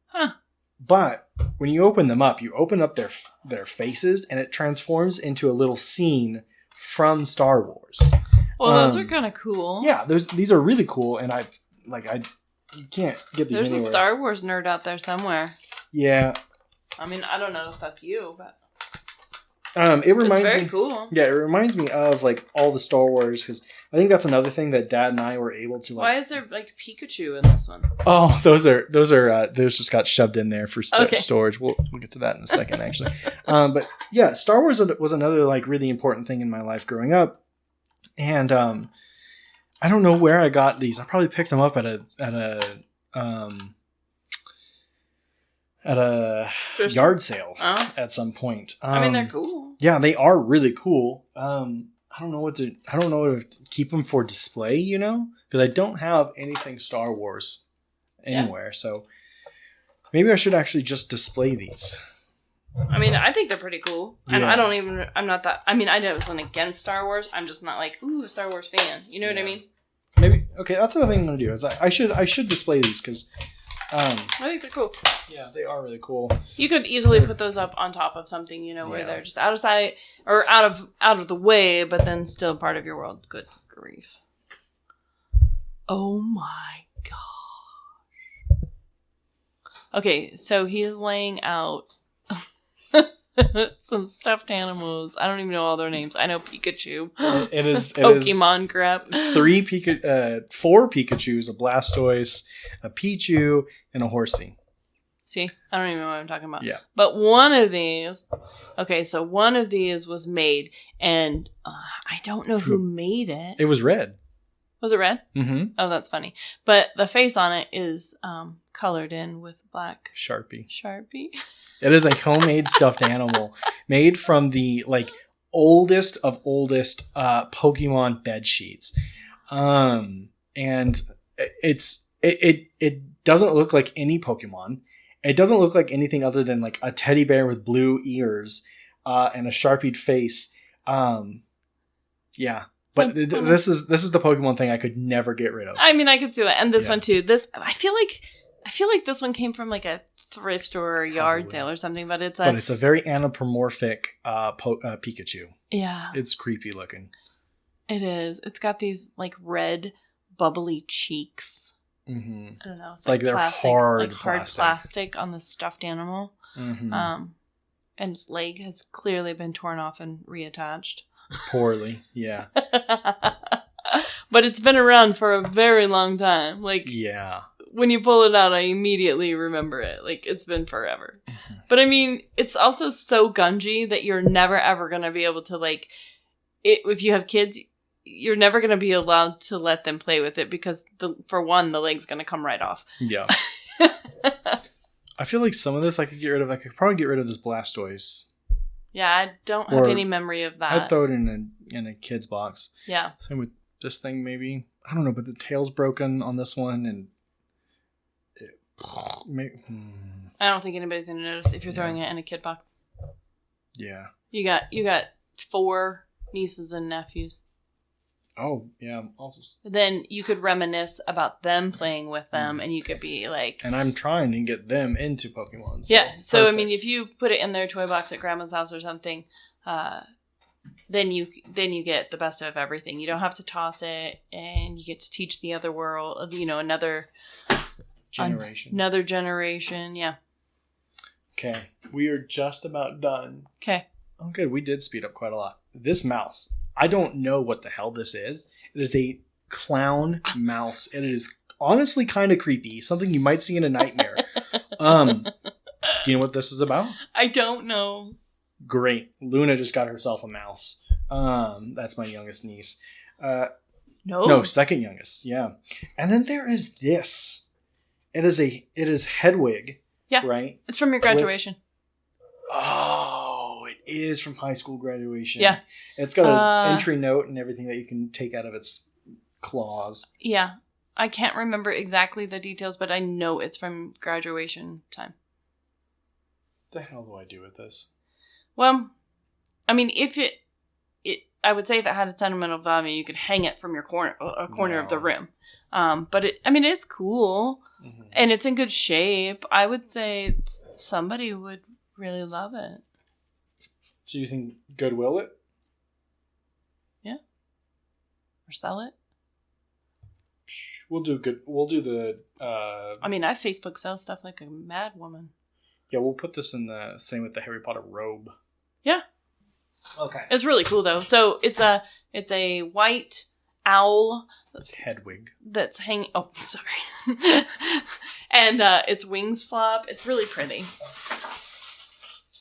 Huh. But when you open them up, you open up their faces, and it transforms into a little scene from Star Wars. Well, those are kind of cool. Yeah, these are really cool, and you can't get these anywhere. There's a Star Wars nerd out there somewhere. Yeah. I mean, I don't know if that's you, but it reminds it's very me, cool. Yeah, it reminds me of like all the Star Wars, because I think that's another thing that Dad and I were able to. Why is there like Pikachu in this one? Oh, those just got shoved in there for storage. We'll get to that in a second, actually. But yeah, Star Wars was another like really important thing in my life growing up, and I don't know where I got these. I probably picked them up at a yard sale at some point. I mean, they're cool. Yeah, they are really cool. I don't know what to keep them for display, because I don't have anything Star Wars anywhere. Yeah. So maybe I should actually just display these. I mean, I think they're pretty cool. And I'm not that, I mean, I wasn't against Star Wars. I'm just not like, ooh, a Star Wars fan. You know what I mean? Maybe. Okay, that's another thing I'm going to do is I should display these because I think they're cool. Yeah, they are really cool. You could easily put those up on top of something, where they're just out of sight or out of the way, but then still part of your world. Good grief. Oh my gosh. Okay, so he's laying out some stuffed animals. I don't even know all their names. I know Pikachu. It is Pokemon crap. 4 Pikachus, a Blastoise, a Pichu, and a Horsey. See, I don't even know what I'm talking about. Yeah. But one of these was made, and I don't know who made it. It was red. Was it red? Mm-hmm. Oh, that's funny. But the face on it is colored in with black Sharpie. It is a homemade stuffed animal made from the oldest of oldest Pokemon bed sheets. And it doesn't look like any Pokemon. It doesn't look like anything other than like a teddy bear with blue ears and a Sharpied face. Yeah. But this is the Pokemon thing I could never get rid of. I mean, I could see that. And this one too. I feel like this one came from like a thrift store or yard sale or something, but it's a very anthropomorphic Pikachu. Yeah. It's creepy looking. It is. It's got these like red bubbly cheeks. Mm-hmm. I don't know. It's like they're plastic, hard plastic on the stuffed animal. Mm-hmm. And its leg has clearly been torn off and reattached. Poorly, yeah. But it's been around for a very long time. Like, yeah. When you pull it out, I immediately remember it. Like, it's been forever. Mm-hmm. But I mean, it's also so gungy that you're never ever going to be able to if you have kids, you're never going to be allowed to let them play with it because for one, the leg's going to come right off. Yeah. I feel like some of this I could get rid of. I could probably get rid of this Blastoise. Yeah, I don't have any memory of that. I'd throw it in a kid's box. Yeah. Same with this thing, maybe. I don't know, but the tail's broken on this one, and I don't think anybody's gonna notice if you're throwing it in a kid box. Yeah. You got 4 nieces and nephews. Oh, yeah. Then you could reminisce about them playing with them, and you could be like... And I'm trying to get them into Pokemon. Yeah, so perfect. I mean, if you put it in their toy box at Grandma's house or something, then you get the best of everything. You don't have to toss it, and you get to teach the other world, another... generation. Another generation, yeah. Okay, we are just about done. Okay. Oh, good. We did speed up quite a lot. This mouse... I don't know what the hell this is. It is a clown mouse. It is honestly kind of creepy. Something you might see in a nightmare. Do you know what this is about? I don't know. Great. Luna just got herself a mouse. That's my youngest niece. No, second youngest. Yeah. And then there is this. It is Hedwig. Yeah. Right? It's from your graduation. Oh, it is from high school graduation. Yeah. It's got an entry note and everything that you can take out of its claws. Yeah. I can't remember exactly the details, but I know it's from graduation time. What the hell do I do with this? Well, I mean, if I would say if it had a sentimental value, you could hang it from your corner of the room. But it's cool. Mm-hmm. And it's in good shape. I would say somebody would really love it. So you think Goodwill it? Yeah. Or sell it? We'll do good. We'll do the... I Facebook sell stuff like a mad woman. Yeah, we'll put this in the same with the Harry Potter robe. Yeah. Okay. It's really cool though. So it's a white owl. That's Hedwig. That's hanging... Oh, sorry. And its wings flop. It's really pretty.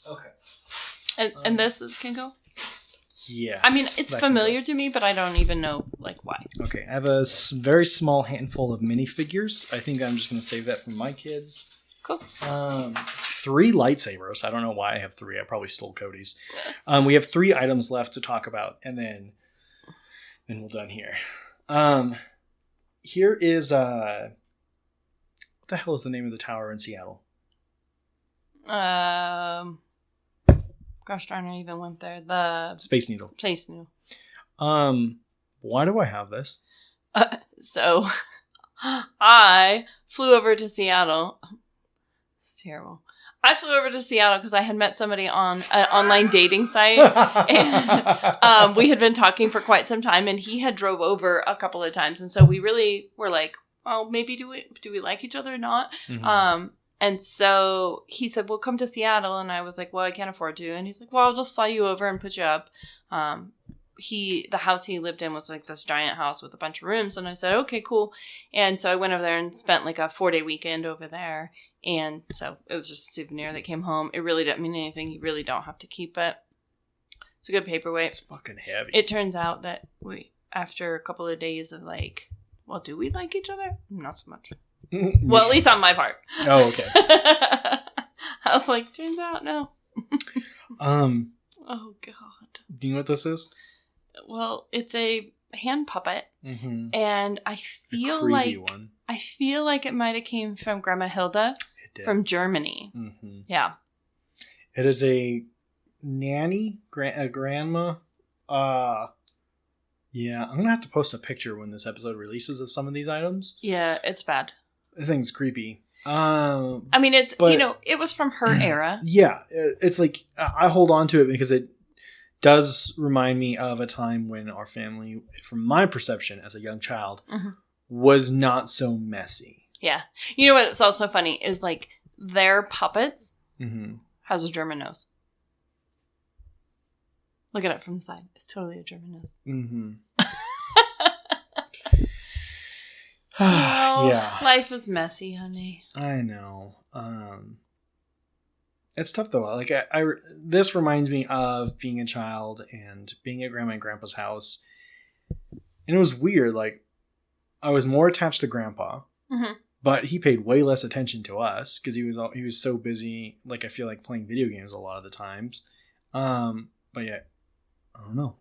Okay. And this can go? Yes. It's familiar to me, but I don't even know, why. Okay. I have a very small handful of minifigures. I think I'm just going to save that for my kids. Cool. 3 lightsabers. I don't know why I have 3. I probably stole Cody's. We have 3 items left to talk about, and then we're done here. Here is... what the hell is the name of the tower in Seattle? Gosh darn, I even went there. The Space Needle. Space Needle. Why do I have this? So, I flew over to Seattle. It's terrible. I flew over to Seattle because I had met somebody on an online dating site. And we had been talking for quite some time, and he had drove over a couple of times. And so we really were like, oh, maybe do we like each other or not? Mm-hmm. And so he said, well, come to Seattle. And I was like, well, I can't afford to. And he's like, well, I'll just fly you over and put you up. The house he lived in was like this giant house with a bunch of rooms. And I said, okay, cool. And so I went over there and spent like a 4-day weekend over there. And so it was just a souvenir that came home. It really didn't mean anything. You really don't have to keep it. It's a good paperweight. It's fucking heavy. It turns out that after a couple of days of like, well, do we like each other? Not so much. Well, at least on my part. Oh, okay. I was like, turns out, no. Oh, God. do you know what this is? Well, it's a hand puppet. Mm-hmm. And I feel like it might have came from Grandma Hilda from Germany. Mm-hmm. Yeah. It is a nanny, a grandma. Yeah, I'm gonna have to post a picture when this episode releases of some of these items. Yeah, it's bad. The thing's creepy. I mean, it was from her era. Yeah, it's like I hold on to it because it does remind me of a time when our family, from my perception as a young child, was not so messy. Yeah. You know what's also funny is like their puppets has a German nose. Look at it from the side. It's totally a German nose. Mm-hmm. Well, yeah. Life is messy, honey. I know. It's tough though. Like this reminds me of being a child and being at Grandma and Grandpa's house, and it was weird. Like I was more attached to Grandpa, but he paid way less attention to us because he was so busy. Like I feel like playing video games a lot of the times. But yeah. I don't know.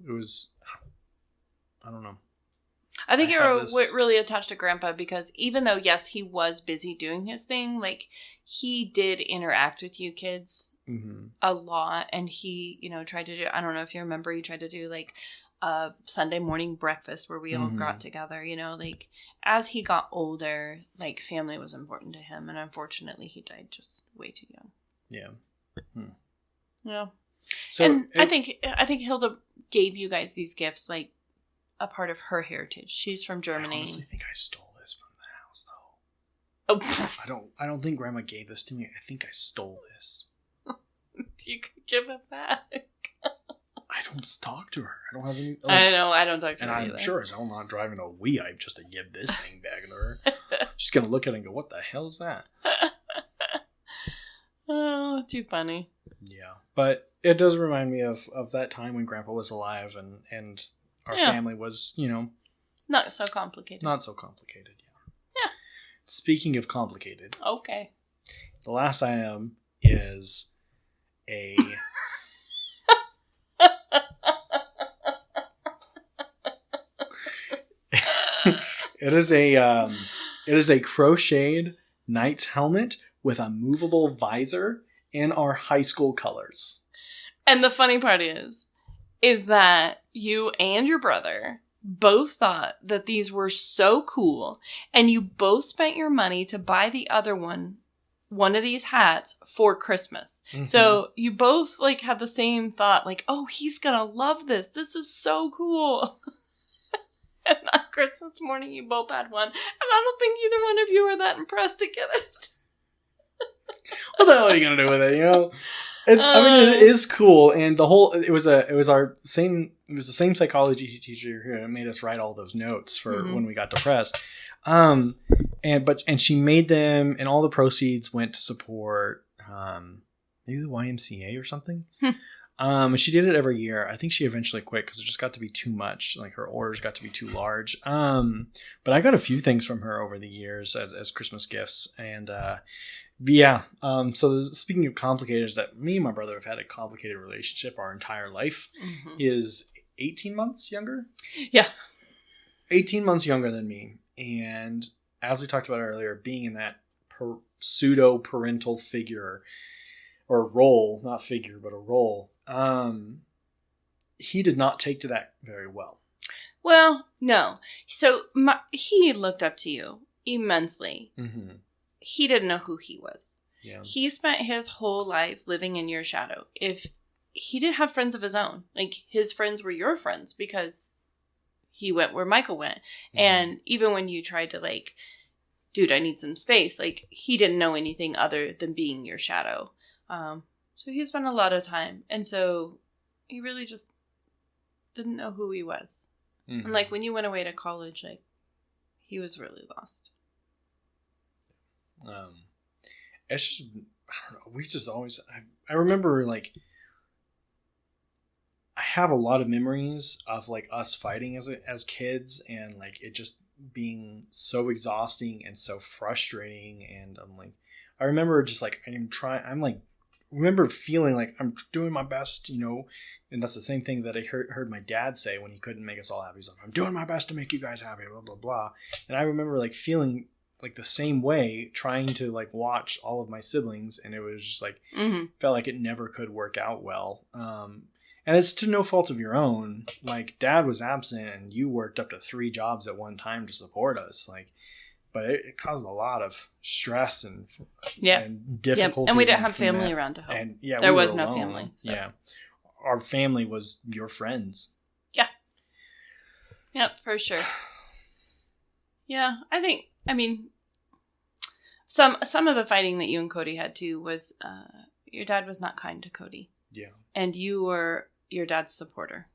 I don't know. I think you were really attached to Grandpa because even though, yes, he was busy doing his thing, like, he did interact with you kids a lot. And he, tried to do, I don't know if you remember, he tried to do, like, a Sunday morning breakfast where we all got together, like, as he got older, like, family was important to him. And unfortunately, he died just way too young. Yeah. Yeah. So and I think Hilda gave you guys these gifts like a part of her heritage. She's from Germany. I honestly think I stole this from the house, though. Oh, I don't think Grandma gave this to me. I think I stole this. You could give it back. I don't talk to her. I don't have any. I know. I don't talk to her either. And I'm sure as hell not driving a Weeye just to give this thing back to her. She's gonna look at it and go, "What the hell is that?" Oh, too funny. Yeah, but it does remind me of that time when Grandpa was alive and our family was, not so complicated. Not so complicated, yeah. Speaking of complicated. Okay. The last item is a... It is a crocheted knight's helmet with a movable visor in our high school colors. And the funny part is that you and your brother both thought that these were so cool, and you both spent your money to buy the other one of these hats for Christmas. Mm-hmm. So you both like had the same thought, like, oh, he's gonna love this. This is so cool. And on Christmas morning, you both had one, and I don't think either one of you were that impressed to get it. What the hell are you gonna do with it? I mean, it is cool, and it was the same psychology teacher who made us write all those notes for when we got depressed. And she made them, and all the proceeds went to support maybe the YMCA or something. And she did it every year. I think she eventually quit because it just got to be too much. Like her orders got to be too large. But I got a few things from her over the years as Christmas gifts, and yeah. So speaking of complicated, is that me and my brother have had a complicated relationship our entire life. Is 18 months younger. Yeah. 18 months younger than me. And as we talked about earlier, being in that pseudo parental figure or role, not figure, but a role, he did not take to that very well. Well, no. So he looked up to you immensely. He didn't know who he was. Yeah. He spent his whole life living in your shadow. If he didn't have friends of his own, like his friends were your friends because he went where Michael went. And even when you tried to like, dude, I need some space, like he didn't know anything other than being your shadow. So he spent a lot of time. And so he really just didn't know who he was. And like when you went away to college, like he was really lost. It's just, I don't know. We just always, I remember like, I have a lot of memories of like us fighting as kids, and like it just being so exhausting and so frustrating. And I'm like, I remember just like remember feeling like I'm doing my best, you know, and that's the same thing that I heard my dad say when he couldn't make us all happy. He's like, I'm doing my best to make you guys happy, blah, blah, blah. And I remember like feeling like the same way, trying to like watch all of my siblings, and it was just like, felt like it never could work out well. And it's to no fault of your own. Like, Dad was absent and you worked up to 3 jobs at one time to support us. Like, but it caused a lot of stress and difficulties. And we didn't have family around to help. And there was no family. So. Yeah. Our family was your friends. Yeah. Yep, for sure. Yeah, I mean, some of the fighting that you and Cody had too was your dad was not kind to Cody. Yeah. And you were your dad's supporter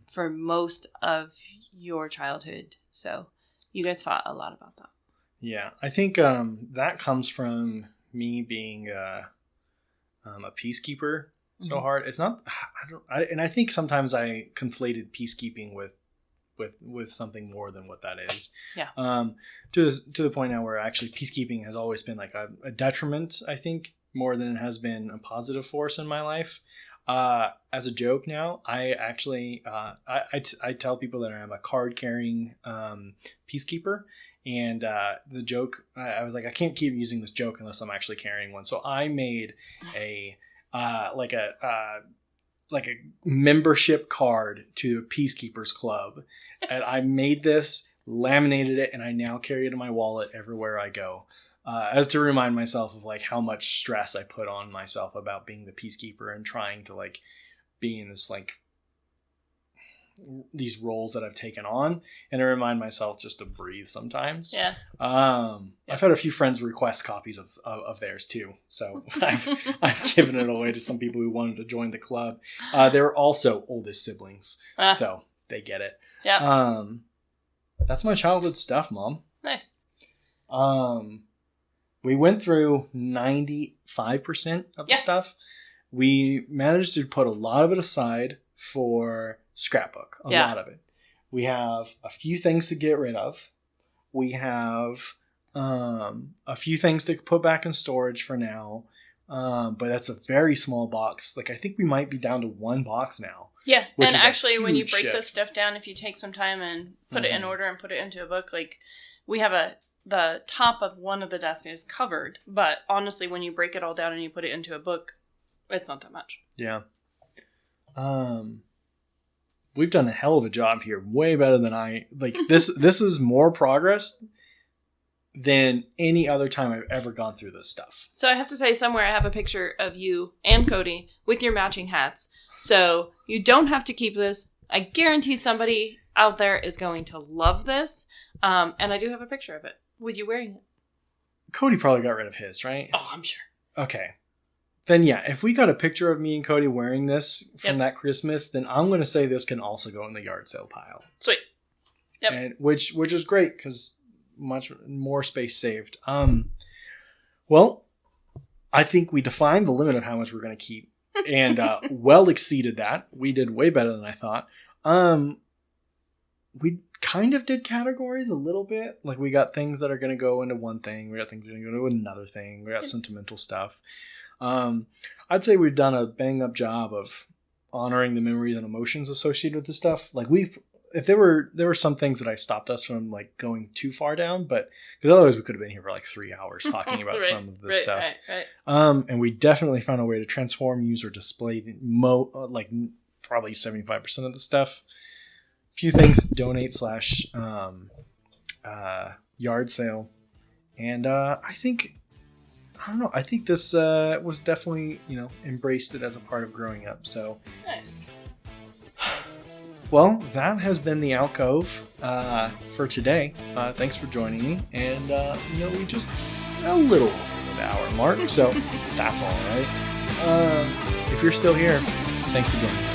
for most of your childhood. So you guys fought a lot about that. Yeah. I think that comes from me being a peacekeeper so hard. It's not, and I think sometimes I conflated peacekeeping with something more than what that is. Yeah. To the point now where actually peacekeeping has always been like a detriment, I think, more than it has been a positive force in my life. As a joke now, I actually I tell people that I'm a card carrying peacekeeper, and the joke, I was like, I can't keep using this joke unless I'm actually carrying one. So I made a like a membership card to the Peacekeepers Club, and I made this, laminated it, and I now carry it in my wallet everywhere I go. As to remind myself of like how much stress I put on myself about being the peacekeeper and trying to like be in this like these roles that I've taken on, and to remind myself just to breathe sometimes. Yeah. I've had a few friends request copies of theirs too, so I've given it away to some people who wanted to join the club. They're also oldest siblings, so they get it. Yeah. That's my childhood stuff, Mom. Nice. We went through 95% of the stuff. We managed to put a lot of it aside for scrapbook. A lot of it. We have a few things to get rid of. We have a few things to put back in storage for now. But that's a very small box. Like, I think we might be down to 1 box now. Yeah. And actually, when you break this stuff down, if you take some time and put it in order and put it into a book, like, we have the top of one of the desks is covered, but honestly, when you break it all down and you put it into a book, it's not that much. Yeah. We've done a hell of a job here. Way better than this is more progress than any other time I've ever gone through this stuff. So I have to say, somewhere I have a picture of you and Cody with your matching hats. So you don't have to keep this. I guarantee somebody out there is going to love this. And I do have a picture of it with you wearing it. Cody probably got rid of his, right? Oh, I'm sure. Okay. Then yeah, if we got a picture of me and Cody wearing this from that Christmas, then I'm going to say this can also go in the yard sale pile. Sweet. Yep. And which is great because much more space saved. Well, I think we defined the limit of how much we're going to keep, and well exceeded that. We did way better than I thought. We kind of did categories a little bit. Like, we got things that are going to go into one thing. We got things that are going to go into another thing. We got sentimental stuff. I'd say we've done a bang up job of honoring the memories and emotions associated with this stuff. Like, if there were some things that I stopped us from like going too far down, but because otherwise we could have been here for like 3 hours talking about some of this stuff. Right. And we definitely found a way to transform, use, or display like probably 75% of the stuff. A few things donate / yard sale, and I think this was definitely embraced it as a part of growing up. So nice. Well, that has been the Alcove for today. Thanks for joining me. And, we just a little over the hour mark, so that's all right. If you're still here, thanks for joining me.